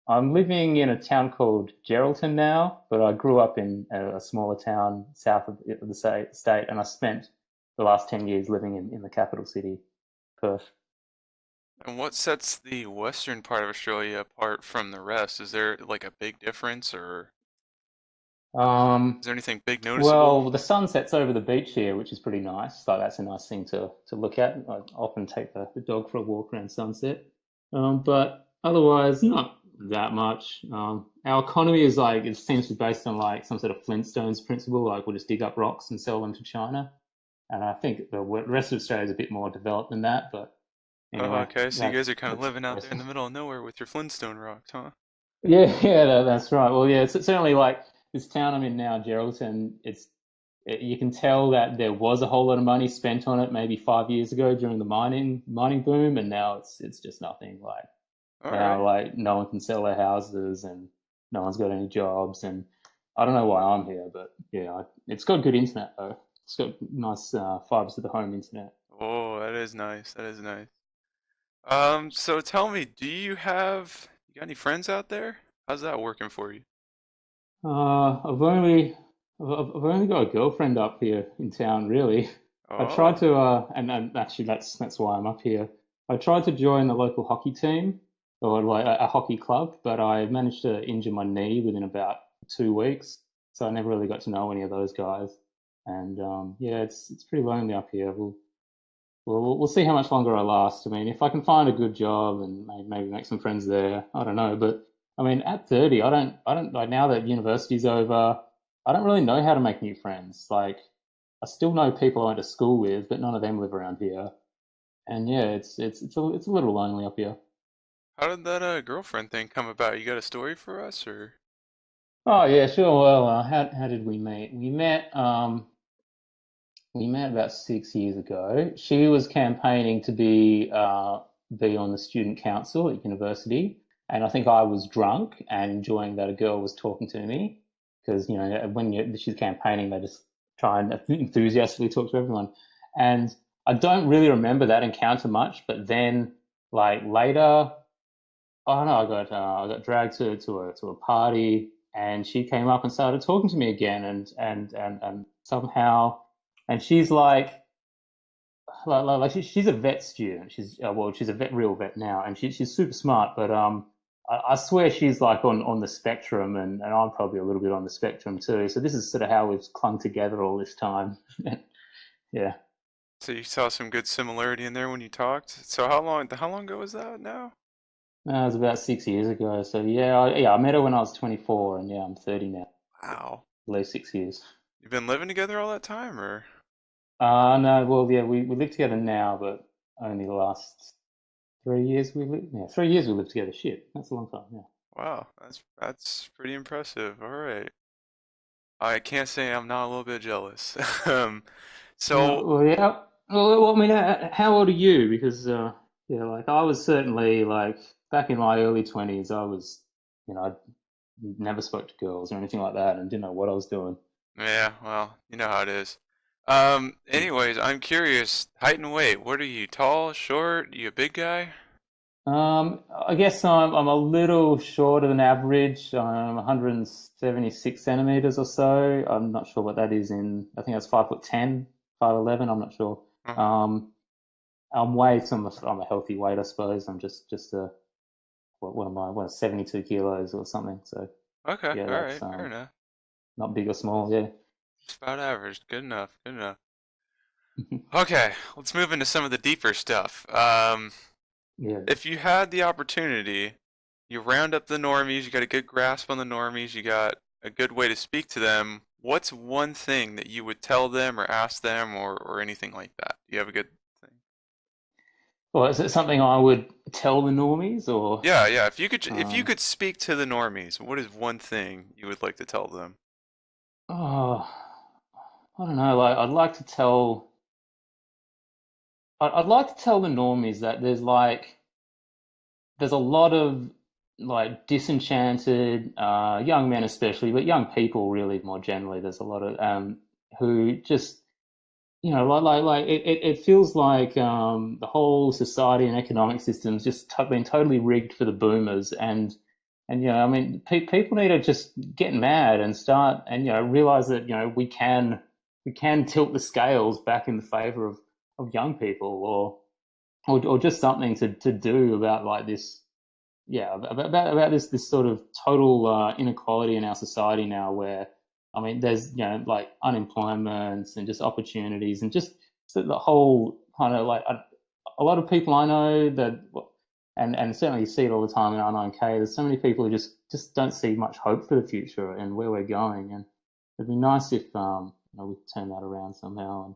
I'm living in a town called Geraldton now, but I grew up in a smaller town south of the state, and I spent the last 10 years living in the capital city, Perth. And what sets the western part of Australia apart from the rest? Is there like a big difference, or Um, is there anything big noticeable? well, the sun sets over the beach here, which is pretty nice. Like that's a nice thing to look at. I often take the dog for a walk around sunset. But otherwise, not that much. Our economy is like it seems to be based on like some sort of Flintstones principle. Like we'll just dig up rocks and sell them to China. And I think the rest of Australia is a bit more developed than that. But Oh, anyway, okay, so you guys are kind of that's living out there in the middle of nowhere with your Flintstone rocks, huh? yeah, yeah, that's right. Well, yeah, it's certainly like this town I'm in now, Geraldton. You can tell that there was a whole lot of money spent on it maybe 5 years ago during the mining boom, and now it's just nothing. Like All now, right. like no one can sell their houses, and no one's got any jobs, and I don't know why I'm here, but yeah, it's got good internet though. It's got nice fibers to the home internet. Oh, that is nice. That is nice. So tell me, you got any friends out there? How's that working for you? Uh, I've only I've only got a girlfriend up here in town, really. I tried Oh, to and actually that's why I'm up here. I tried to join the local hockey team or like a hockey club, but I managed to injure my knee within about 2 weeks, so I never really got to know any of those guys. And yeah, it's pretty lonely up here. We'll see how much longer I last. I mean, if I can find a good job and maybe make some friends there, I don't know. But I mean, at 30, I don't like now that university's over, I don't really know how to make new friends. Like, I still know people I went to school with, but none of them live around here. And yeah, it's a little lonely up here. how did that girlfriend thing come about? You got a story for us, or? Oh yeah, sure. Well, how did we meet? We met about 6 years ago. She was campaigning to be on the student council at university, and I think I was drunk and enjoying that a girl was talking to me because she's campaigning, they just try and enthusiastically talk to everyone. And I don't really remember that encounter much, but then like later, I don't know, I got dragged to a party, and she came up and started talking to me again, and somehow, and she's like she's a vet student. She's a real vet now, and she's super smart. But I swear she's like on the spectrum, and I'm probably a little bit on the spectrum too. So this is sort of how we've clung together all this time. Yeah. So you saw some good similarity in there when you talked. So how long ago was that now? That was about 6 years ago. So yeah, I met her when I was 24, and yeah, I'm 30 now. Wow. At least 6 years. You've been living together all that time, or? No, well, yeah, we live together now, but only the last 3 years we live. Yeah, 3 years we lived together. Shit, that's a long time. Yeah. Wow, that's pretty impressive. All right. I can't say I'm not a little bit jealous. So Well, yeah. Well, I mean, how old are you? Because yeah, like I was certainly like back in my early 20s. I never spoke to girls or anything like that, and didn't know what I was doing. yeah, well, you know how it is. Anyways, I'm curious, height and weight. What are you, tall, short? You a big guy? I guess I'm a little shorter than average. I'm 176 centimeters or so. I'm not sure what that is in. I think that's 5'10", 5'11". I'm not sure. Uh-huh. Um, I'm a healthy weight, I suppose. I'm just a what am I? 72 kilos or something. So Okay, yeah, all that's right, fair enough. not big or small. Yeah. Just about average. Good enough. Good enough. Okay, let's move into some of the deeper stuff. Yeah. If you had the opportunity, you round up the normies, you got a good grasp on the normies, you got a good way to speak to them. What's one thing that you would tell them or ask them or anything like that? Do you have a good thing? Well, is it something I would tell the normies or? Yeah, yeah. If you Um, could speak to the normies, what is one thing you would like to tell them? oh, I don't know. Like, I'd like to tell the normies that there's a lot of like disenchanted young men, especially, but young people really more generally. There's a lot of who just it feels like the whole society and economic system's just been totally rigged for the boomers, and I mean, people need to just get mad and start and realize that we can tilt the scales back in the favor of young people, or just something to do about like this, yeah, about this sort of total inequality in our society now, where I mean, there's like unemployment and just opportunities and just the whole kind of like a lot of people I know that, and certainly you see it all the time in R9K. There's so many people who just don't see much hope for the future and where we're going, and it'd be nice if we turn that around somehow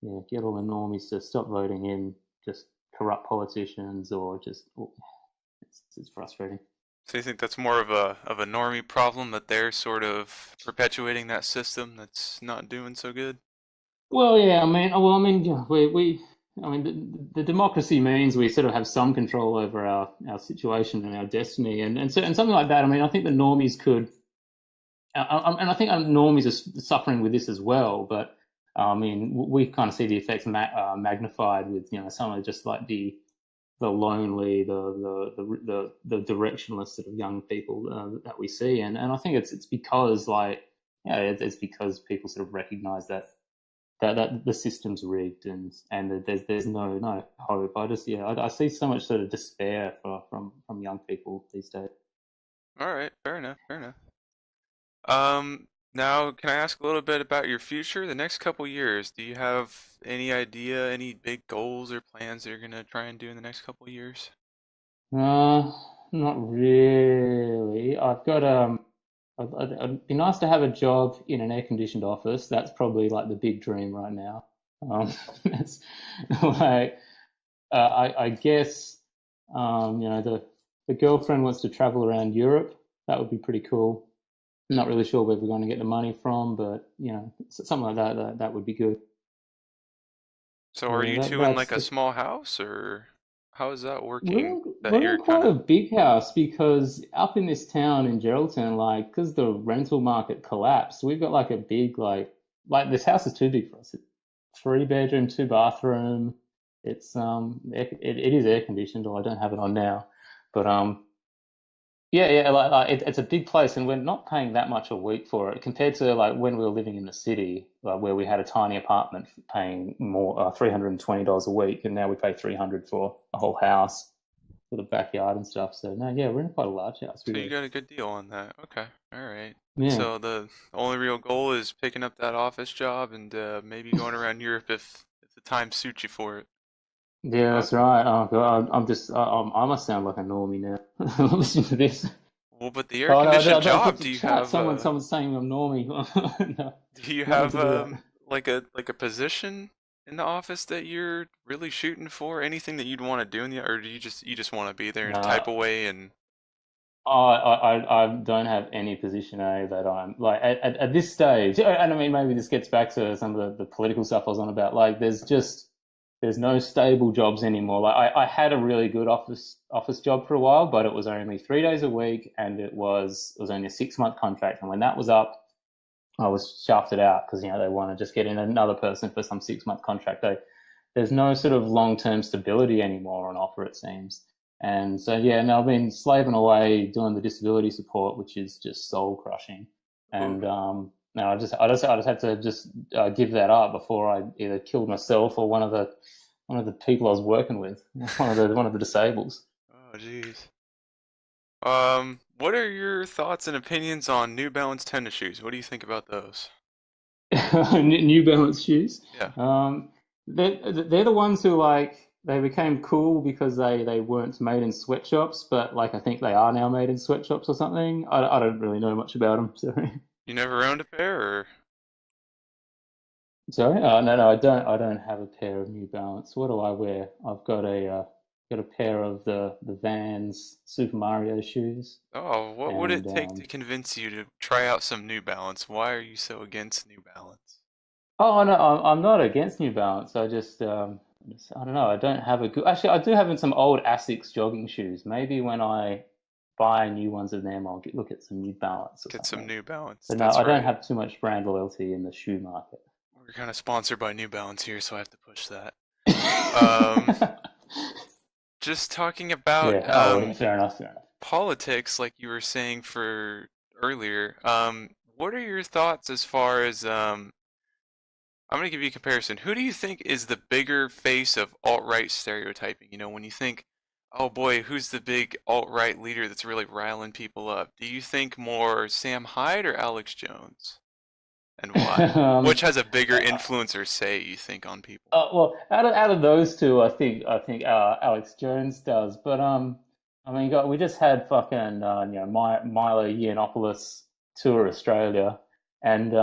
and get all the normies to stop voting in just corrupt politicians or just it's frustrating. So you think that's more of a normie problem that they're sort of perpetuating that system that's not doing so good? Well, yeah, yeah, I mean, the democracy means we sort of have some control over our situation and our destiny, and something like that. I mean, I think the normies could, and I think normies are suffering with this as well. But I mean, we kind of see the effects magnified with some of just like the lonely, the directionless sort of young people that we see, and I think it's because like it's because people sort of recognise that the system's rigged and that there's no hope. I see so much sort of despair from young people these days. All right, fair enough, fair enough. Now can I ask a little bit about your future? The next couple years, do you have any idea, any big goals or plans that you're gonna try and do in the next couple years? Uh, Not really. I've got it'd be nice to have a job in an air-conditioned office. That's probably like the big dream right now. It's like I guess the girlfriend wants to travel around Europe. That would be pretty cool. I'm not really sure where we're going to get the money from, but something like that would be good. So are Yeah, you two in like that's a small house or how is that working we're that we're you're in kind quite a of big house because up in this town in Geraldton, like, because the rental market collapsed, we've got like a big like this house is too big for us. It's 3 bedroom, 2 bathroom. It's it is air conditioned, although I don't have it on now, but yeah, it's a big place, and we're not paying that much a week for it compared to like when we were living in the city, where we had a tiny apartment paying more $320 a week, and now we pay 300 for a whole house with a backyard and stuff. So no, yeah, we're in quite a large house. We so you really, got a good deal on that. Okay. All right. yeah, So the only real goal is picking up that office job and maybe going around Europe if the time suits you for it. yeah, that's Okay. right. Oh God, I must sound like a normie now. Listen to this. Well, but the air Oh no, conditioned I don't put job, the do you chat. have Someone's saying I'm normie. No, do you not meant have to do that. like a position in the office that you're really shooting for? Anything that you'd want to do in the or do you just want to be there and type No, away and I don't have any position that I'm like at this stage, and I mean maybe this gets back to some of the political stuff I was on about. Like there's no stable jobs anymore. Like I had a really good office job for a while, but it was only 3 days a week, and it was only a 6 month contract. And when that was up, I was shafted out because they want to just get in another person for some 6 month contract. There's no sort of long term stability anymore on offer, it seems. And so yeah, now I've been slaving away doing the disability support, which is just soul crushing. ooh. And now I just had to just give that up before I either killed myself or one of the people I was working with, one of the disables. Oh, jeez. What are your thoughts and opinions on New Balance tennis shoes? What do you think about those? New Balance shoes. Yeah. They're the ones who like they became cool because they weren't made in sweatshops, but like I think they are now made in sweatshops or something. I don't really know much about them. Sorry. You never owned a pair, or Sorry. No, I don't have a pair of New Balance. What do I wear? I've got a pair of the Vans Super Mario shoes, oh, what would and it take to convince you to try out some New Balance? Why are you so against New Balance? oh no, I'm not against New Balance. I don't know. I don't have a good. Actually, I do have some old Asics jogging shoes. Maybe when I buy new ones of them, I'll look at some New Balance or Get some something. New Balance. But no, That's I don't right. have too much brand loyalty in the shoe market. We're kind of sponsored by New Balance here, so I have to push that. Um, just talking about Yeah. Oh, well, fair enough. Fair enough. politics, like you were saying for earlier. What are your thoughts as far as I'm gonna give you a comparison. Who do you think is the bigger face of alt-right stereotyping? You know, when you think, oh boy, who's the big alt-right leader that's really riling people up? Do you think more Sam Hyde or Alex Jones? And why? Um, Which has a bigger influence or say, you think, on people? well, out of those two, I think Alex Jones does. But I mean, God, we just had fucking Milo Yiannopoulos tour Australia, and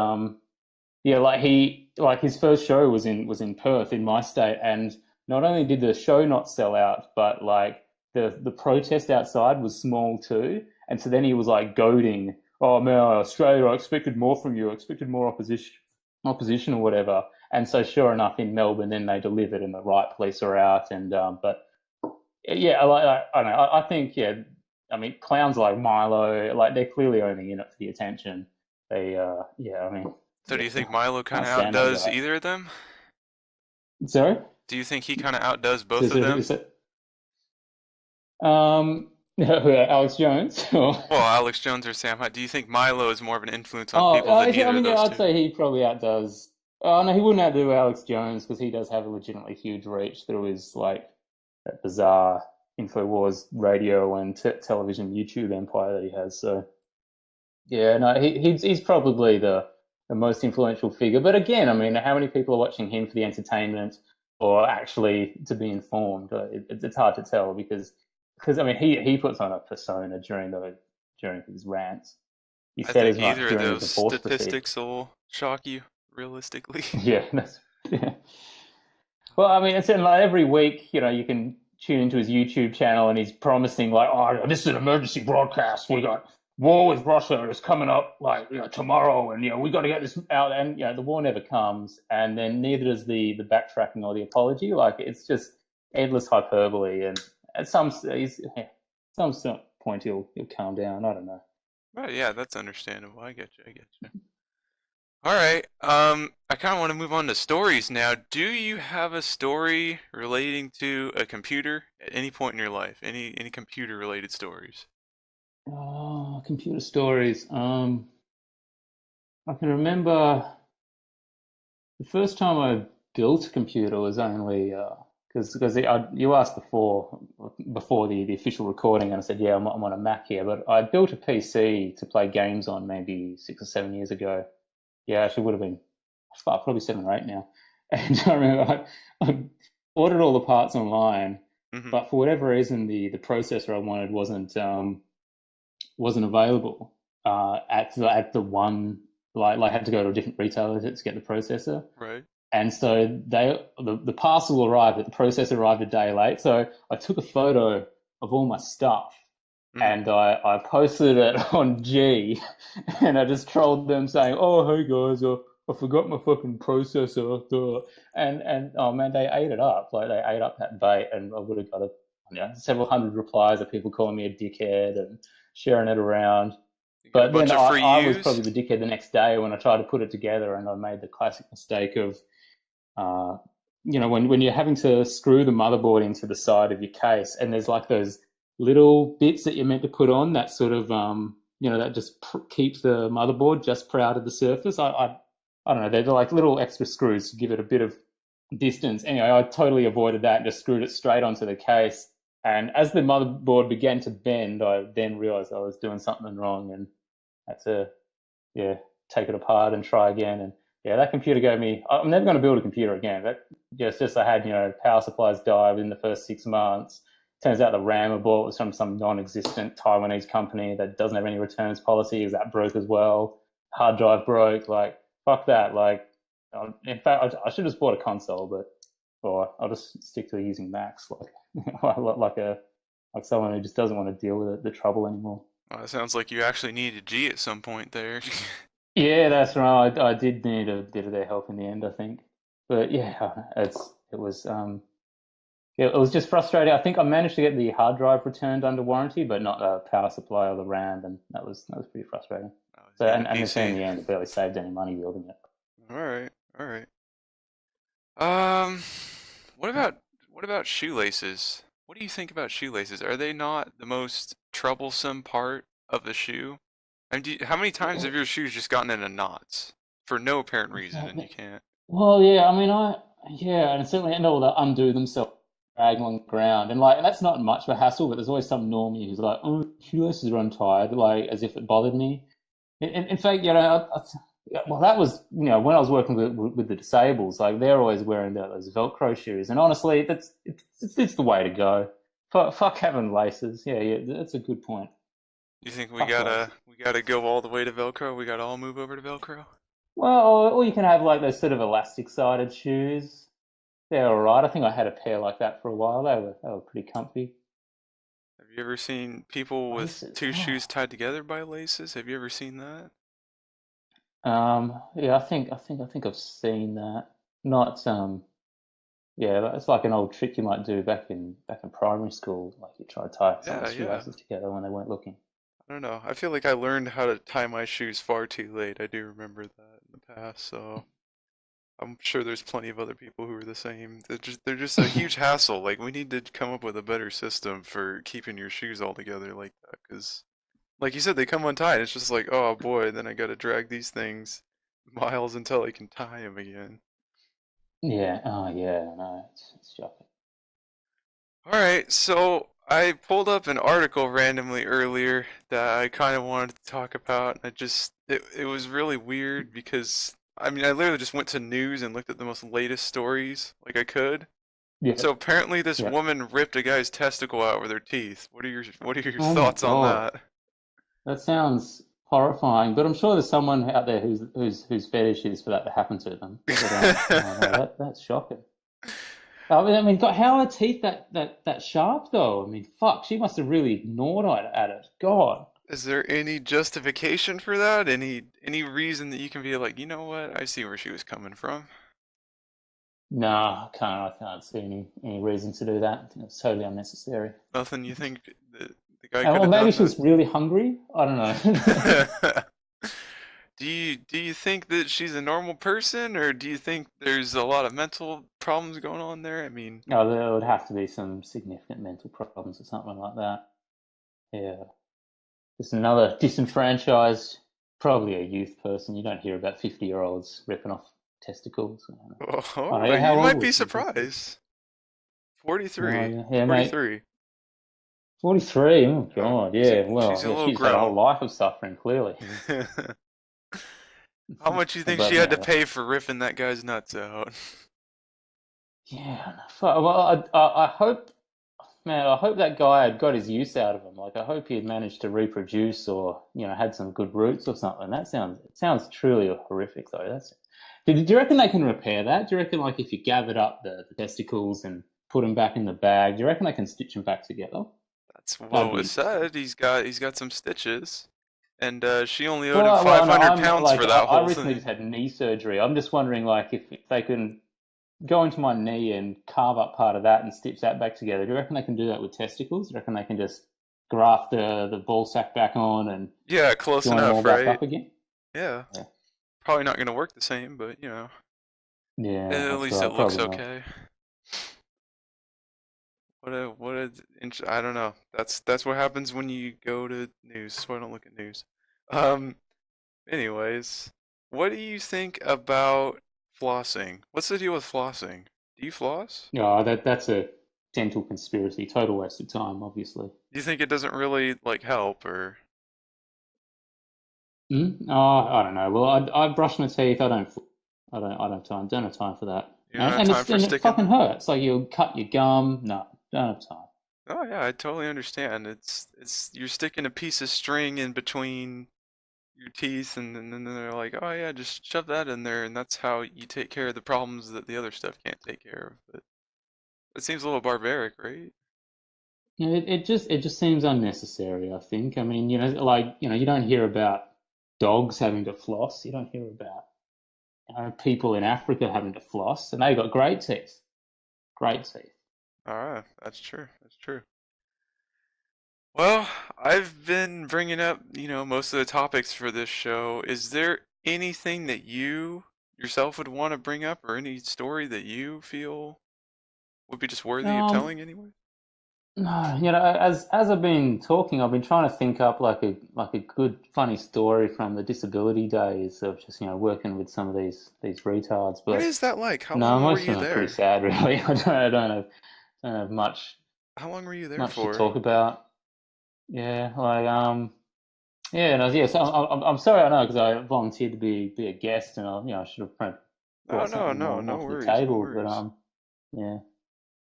yeah, like his first show was in Perth in my state, and not only did the show not sell out, but like the protest outside was small too, and so then he was like goading, "Oh man, Australia, I expected more from you. I expected more opposition or whatever." And so sure enough, in Melbourne, then they delivered, and the right police are out, and but yeah, I don't know. I think yeah, I mean, clowns like Milo, like they're clearly only in it for the attention. Yeah, I mean. So Yeah, do you think Milo kind can't of stand that outdoes guy. either of them? Sorry? Do you think he kind of outdoes both Is of it, them? is it, Alex Jones? Well, Alex Jones or Sam Hyde. Do you think Milo is more of an influence on Oh, people than I either of mean, yeah, those I'd two? say he probably outdoes. Oh no, he wouldn't outdo Alex Jones because he does have a legitimately huge reach through his like that bizarre Infowars radio and television YouTube empire that he has. So yeah, no, he's probably the most influential figure. But again, I mean, how many people are watching him for the entertainment or actually to be informed? It's hard to tell because I mean he puts on a persona during his rants. He I said think as much either of during the those divorce proceedings. statistics will shock you, realistically. Yeah, yeah. Well, I mean, it's in like every week, you can tune into his YouTube channel and he's promising like, oh, this is an emergency broadcast. We got war with Russia is coming up like tomorrow, and we got to get this out. And the war never comes, and then neither does the backtracking or the apology. Like it's just endless hyperbole, and at some point he'll calm down. I don't know. Right, yeah, that's understandable. I get you. I get you. All right. I kind of want to move on to stories now. Do you have a story relating to a computer at any point in your life? Any computer related stories? Oh, computer stories. I can remember the first time I built a computer was only because you asked before the official recording, and I said, yeah, I'm on a Mac here, but I built a PC to play games on maybe 6 or 7 years ago. Yeah, actually would have been probably 7 or 8 now. And I remember I ordered all the parts online, Mm-hmm. but for whatever reason, the processor I wanted wasn't available at the one like I had to go to a different retailer to get the processor. Right. And so the parcel arrived, but the processor arrived a day late. So I took a photo of all my stuff and I posted it on G, and I just trolled them saying, "Oh, hey guys, I forgot my fucking processor." And oh man, they ate it up. Like they ate up that bait, and I would have got several hundred replies of people calling me a dickhead and sharing it around. You got a But then bunch of free I was use? probably the dickhead the next day when I tried to put it together, and I made the classic mistake of, when you're having to screw the motherboard into the side of your case, and there's like those little bits that you're meant to put on that sort of, that just keeps the motherboard just proud of the surface. I don't know, they're like little extra screws to give it a bit of distance. Anyway, I totally avoided that and just screwed it straight onto the case. And as the motherboard began to bend, I then realized I was doing something wrong and had to, yeah, take it apart and try again. And yeah, that computer gave me. I'm never going to build a computer again. That just I had power supplies die within the first 6 months. Turns out the RAM I bought was from some non-existent Taiwanese company that doesn't have any returns policies. That broke as well. Hard drive broke. Like fuck that. Like in fact, I should have just bought a console, but or I'll just stick to using Macs, like someone who just doesn't want to deal with the trouble anymore. Well, it sounds like you actually needed G at some point there. Yeah, that's right. I did need a bit of their help in the end, I think. But yeah, it was just frustrating. I think I managed to get the hard drive returned under warranty, but not the power supply or the RAM, and that was pretty frustrating. So and then in the end, it barely saved any money building it. All right, all right. What about shoelaces? What do you think about shoelaces? Are they not the most troublesome part of the shoe? I mean, how many times have your shoes just gotten into knots for no apparent reason and you can't? Well, yeah, I mean, and certainly end all to undo themselves, drag along the ground, and like that's not much of a hassle. But there's always some normie who's like, "Oh, shoelaces are untied," like as if it bothered me. In fact, well, that was when I was working with the disables, like they're always wearing those Velcro shoes, and honestly, it's the way to go. Fuck having laces. Yeah, that's a good point. You think we gotta go all the way to Velcro? We gotta all move over to Velcro? Well, or you can have like those sort of elastic-sided shoes. They're all right. I think I had a pair like that for a while. They were pretty comfy. Have you ever seen people with two shoes tied together by laces? Have you ever seen that? Yeah, I think I've seen that. Not yeah, it's like an old trick you might do back in primary school, like you try to tie someone's shoelaces together when they weren't looking. I don't know. I feel like I learned how to tie my shoes far too late. I do remember that in the past, so I'm sure there's plenty of other people who are the same. They're just a huge hassle. Like we need to come up with a better system for keeping your shoes all together like that, because like you said, they come untied. It's just like, oh boy, then I gotta drag these things miles until I can tie them again. Yeah. Oh, yeah. No, it's shocking. All right, so I pulled up an article randomly earlier that I kind of wanted to talk about. It was really weird because I mean I literally just went to news and looked at the most latest stories like I could. Yeah. So apparently this Yeah. woman ripped a guy's testicle out with her teeth. What are your Oh my thoughts on God. that? That sounds horrifying, but I'm sure there's someone out there whose fetish is for that to happen to them. But, oh no, that's shocking. I mean, God, how are teeth that sharp though? I mean, fuck, she must have really gnawed at it. God. Is there any justification for that? Any reason that you can be like, you know what? I see where she was coming from. No, I can't see any reason to do that. I think it's totally unnecessary. Nothing you think the guy could Well, have maybe done she was really hungry. I don't know. that? Do you think that she's a normal person, or do you think there's a lot of mental problems going on there? I mean, No, there would have to be some significant mental problems or something like that. Yeah. Just another disenfranchised, probably a youth person. You don't hear about 50-year-olds ripping off testicles. oh, Yeah, how you old might was be she? surprised. Oh, 43. yeah, mate. 43. 43. Oh, Yeah, God. she's Yeah, well, she's a little she's had a whole grown. life of suffering, clearly. How much you think But she had to yeah, pay for ripping that guy's nuts out? yeah. Well, I hope, man, I hope that guy had got his use out of him. Like, I hope he had managed to reproduce or, had some good roots or something. It sounds truly horrific, though. Do you reckon they can repair that? Do you reckon, like, if you gathered up the testicles and put them back in the bag, do you reckon they can stitch them back together? That's That'd what was be. said. He's got some stitches, and she only owed him Well, no, 500 I'm pounds like, for I, that I whole recently just thing. had knee surgery. I'm just wondering, like, if they can go into my knee and carve up part of that and stitch that back together. Do you reckon they can do that with testicles? Do you reckon they can just graft the ball sack back on and Yeah, close join them all enough, back right? up again? Yeah, Yeah, probably not gonna work the same, but yeah, at that's least it right. looks Probably not. okay. I don't know. That's what happens when you go to news. So I don't look at news. Um. Anyways, what do you think about flossing? What's the deal with flossing? Do you floss? Yeah, that's a dental conspiracy. Total waste of time, obviously. Do you think it doesn't really like help, or Mm? Oh, I don't know. Well, I brush my teeth. I don't have time. Don't have time for that. you don't And have and time it's for and it fucking sticking? hurts. Like you'll cut your gum. No, don't have time. Oh yeah, I totally understand. It's you're sticking a piece of string in between your teeth, and then they're like, oh yeah, just shove that in there, and that's how you take care of the problems that the other stuff can't take care of. But it seems a little barbaric, right? You know, it just seems unnecessary, I think. I mean, you don't hear about dogs having to floss. You don't hear about people in Africa having to floss, and they've got great teeth. Great teeth. All right, that's true. That's true. Well, I've been bringing up, most of the topics for this show. Is there anything that you yourself would want to bring up, or any story that you feel would be just worthy of Um, telling anyway? no, as I've been talking, I've been trying to think up like a good funny story from the disability days of just working with some of these retards. What But is that like? How no, long were most of you them are pretty there? sad, really. I don't have How long were you there much to for? talk about. Yeah, yeah, no, yeah. So I'm sorry, I know because I volunteered to be a guest, and I should have probably Oh, brought no, something no, more no to the worries, no table. But worries. yeah,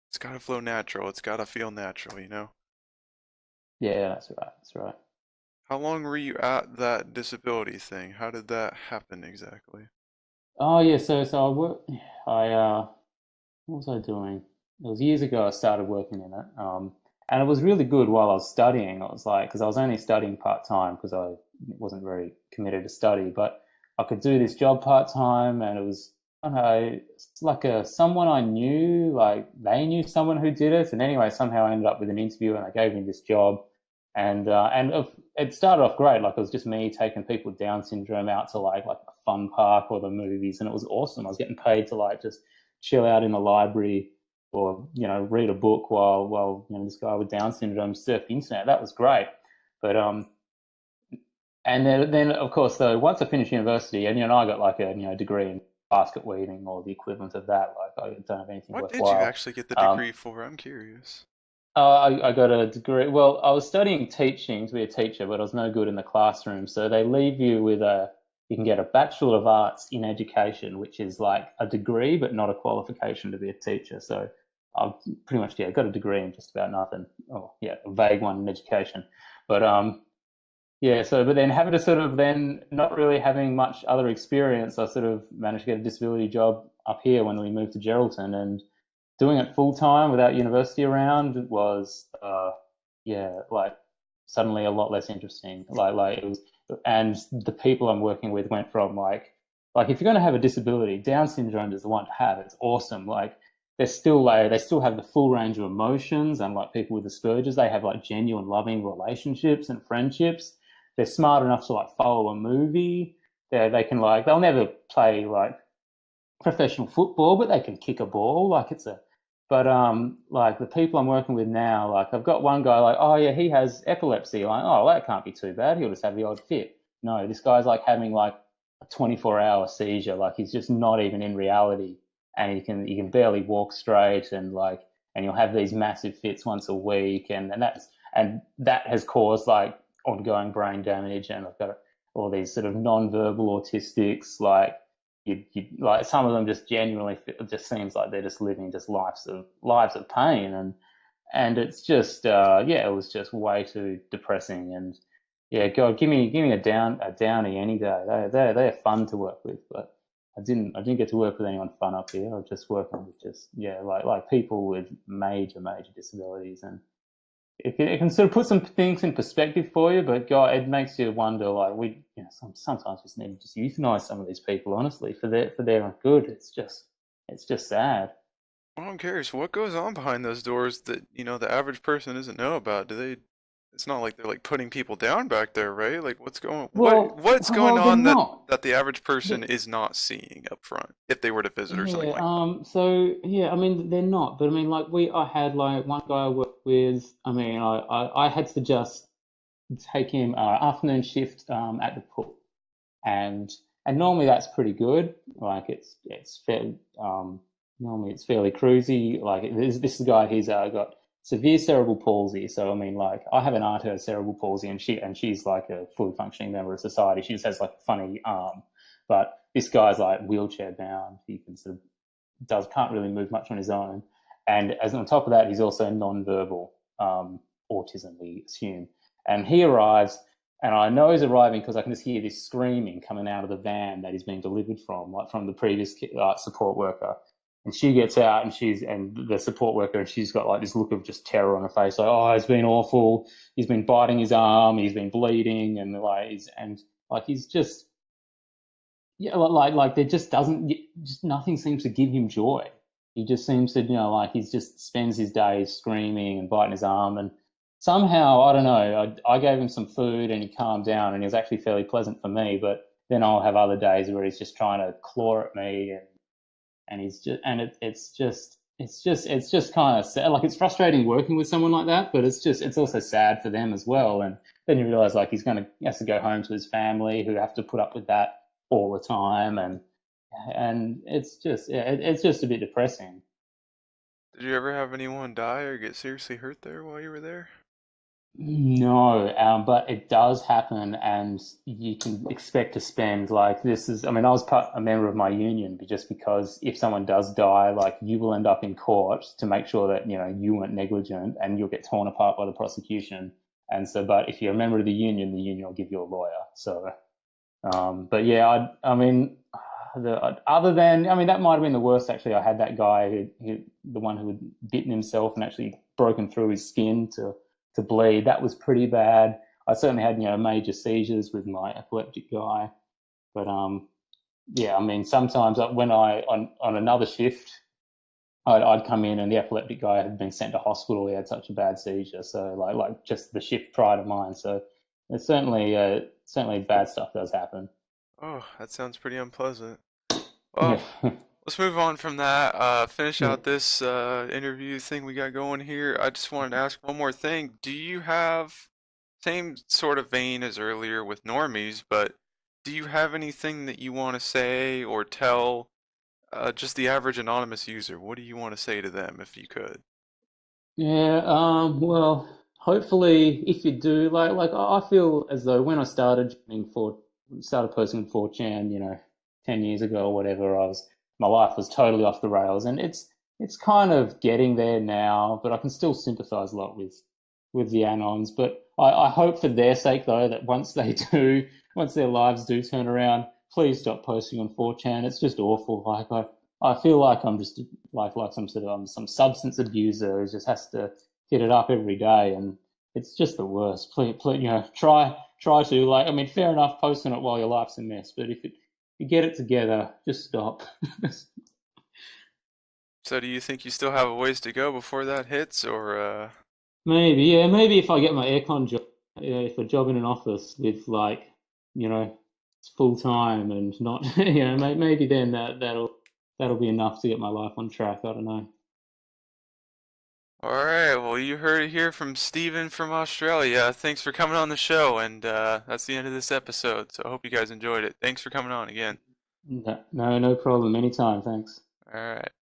It's gotta flow natural. It's gotta feel natural. yeah, that's right, that's right. How long were you at that disability thing? How did that happen exactly? Oh yeah, so I work. I what was I doing? It was years ago. I started working in it, and it was really good while I was studying. It was like because I was only studying part time because I wasn't very committed to study, but I could do this job part time, and it was I don't know, it's like someone I knew, like they knew someone who did it, and anyway, somehow I ended up with an interview, and they gave me this job, it started off great. Like it was just me taking people with Down syndrome out to like a fun park or the movies, and it was awesome. I was getting paid to like just chill out in the library or read a book while this guy with Down syndrome surfed the internet. That was great. But and then of course though once I finished university and I got like a degree in basket weaving or the equivalent of that. Like I don't have anything What did you worthwhile. actually get the Um, degree for? I'm curious. I got a degree. Well, I was studying teaching to be a teacher, but I was no good in the classroom. So they leave you with you can get a Bachelor of Arts in Education, which is like a degree, but not a qualification to be a teacher. So I've pretty much, yeah, got a degree in just about nothing. Oh, yeah, a vague one in education. But yeah, but then having to sort of then not really having much other experience, I sort of managed to get a disability job up here when we moved to Geraldton, and doing it full time without university around was yeah, like suddenly a lot less interesting. Like it was, and the people I'm working with went from like if you're going to have a disability, Down syndrome is the one to have. It's awesome. Like they still have the full range of emotions, and like people with Asperger's, they have like genuine loving relationships and friendships. They're smart enough to like follow a movie. They can like they'll never play like professional football, but they can kick a ball. Like it's a but like the people I'm working with now, like I've got one guy like, oh yeah, he has epilepsy. Like, oh, that can't be too bad. He'll just have the odd fit. No, this guy's like having like a 24-hour seizure. Like he's just not even in reality, and he can barely walk straight, and you'll have these massive fits once a week, and that has caused like ongoing brain damage, and I've got all these sort of non-verbal autistics like you like some of them just genuinely it just seems like they're just living just lives of pain, and it's just yeah, it was just way too depressing. And yeah, God, give me a downy any day. They're fun to work with, but I didn't get to work with anyone fun up here. I was just working with just yeah, like people with major disabilities, and it can sort of put some things in perspective for you, but God, it makes you wonder. Like sometimes we just need to just euthanize some of these people, honestly, for their own good. It's just sad. Well, I'm curious, what goes on behind those doors that, the average person doesn't know about? It's not like they're like putting people down back there, right? Like what's going They're on that not. that the average person They, is not seeing up front if they were to visit or something yeah. like that? So yeah. I mean, they're not. But I mean, like I had like one guy I worked with. I mean, I had to just take him afternoon shift at the pool, and normally that's pretty good. Like it's fair, normally it's fairly cruisy. Like this guy, he's got severe cerebral palsy. So I mean, like I have an aunt who has cerebral palsy, and she's like a fully functioning member of society. She just has like a funny arm, but this guy's like wheelchair bound. He can sort of can't really move much on his own, and as on top of that, he's also non-verbal autism, we assume. And he arrives, and I know he's arriving because I can just hear this screaming coming out of the van that he's being delivered from, like from the previous support worker. And she gets out, and the support worker, and she's got like this look of just terror on her face, like, oh, it's been awful. He's been biting his arm, he's been bleeding, and he's just, yeah, like there just doesn't, just nothing seems to give him joy. He just seems to, like he just spends his days screaming and biting his arm, and somehow, I don't know, I gave him some food and he calmed down, and he was actually fairly pleasant for me. But then I'll have other days where he's just trying to claw at me, and he's just, and it's just kind of sad. Like it's frustrating working with someone like that, but it's also sad for them as well. And then you realize like he has to go home to his family who have to put up with that all the time, and it's just, it's just a bit depressing. Did you ever have anyone die or get seriously hurt there while you were there? No, but it does happen, and you can expect to spend like this is. I mean, I was a member of my union, but just because if someone does die, like you will end up in court to make sure that you weren't negligent, and you'll get torn apart by the prosecution. And so, but if you're a member of the union will give you a lawyer. So, but yeah, I mean, other than, I mean, that might have been the worst actually. I had that guy the one who had bitten himself and actually broken through his skin to bleed. That was pretty bad. I certainly had major seizures with my epileptic guy, but yeah, I mean sometimes when on another shift I'd come in and the epileptic guy had been sent to hospital. He had such a bad seizure, so like just the shift prior to mine. So it's certainly bad stuff does happen. Oh, that sounds pretty unpleasant. Well, Yeah. let's move on from that. Finish Yeah. out this interview thing we got going here. I just wanted to ask one more thing. Do you have, same sort of vein as earlier with normies, but do you have anything that you want to say or tell just the average anonymous user? What do you want to say to them if you could? Yeah, well, hopefully, if you do, like I feel as though when I started posting on 4chan, 10 years ago or whatever, my life was totally off the rails, and it's kind of getting there now, but I can still sympathize a lot with the anons. But I hope for their sake though that once once their lives do turn around, please stop posting on 4chan. It's just awful. Like I feel like I'm just like some sort of some substance abuser who just has to hit it up every day, and it's just the worst. Please, try to, like, I mean, fair enough, post on it while your life's a mess, but if you get it together, just stop. So do you think you still have a ways to go before that hits, or Maybe, yeah, maybe if I get my aircon job, yeah, if a job in an office with like, it's full time and not, maybe then that'll be enough to get my life on track. I don't know. all right, well, you heard it here from Steven from Australia. Thanks for coming on the show, and that's the end of this episode. So I hope you guys enjoyed it. Thanks for coming on again. No, no problem. Anytime. Thanks. All right.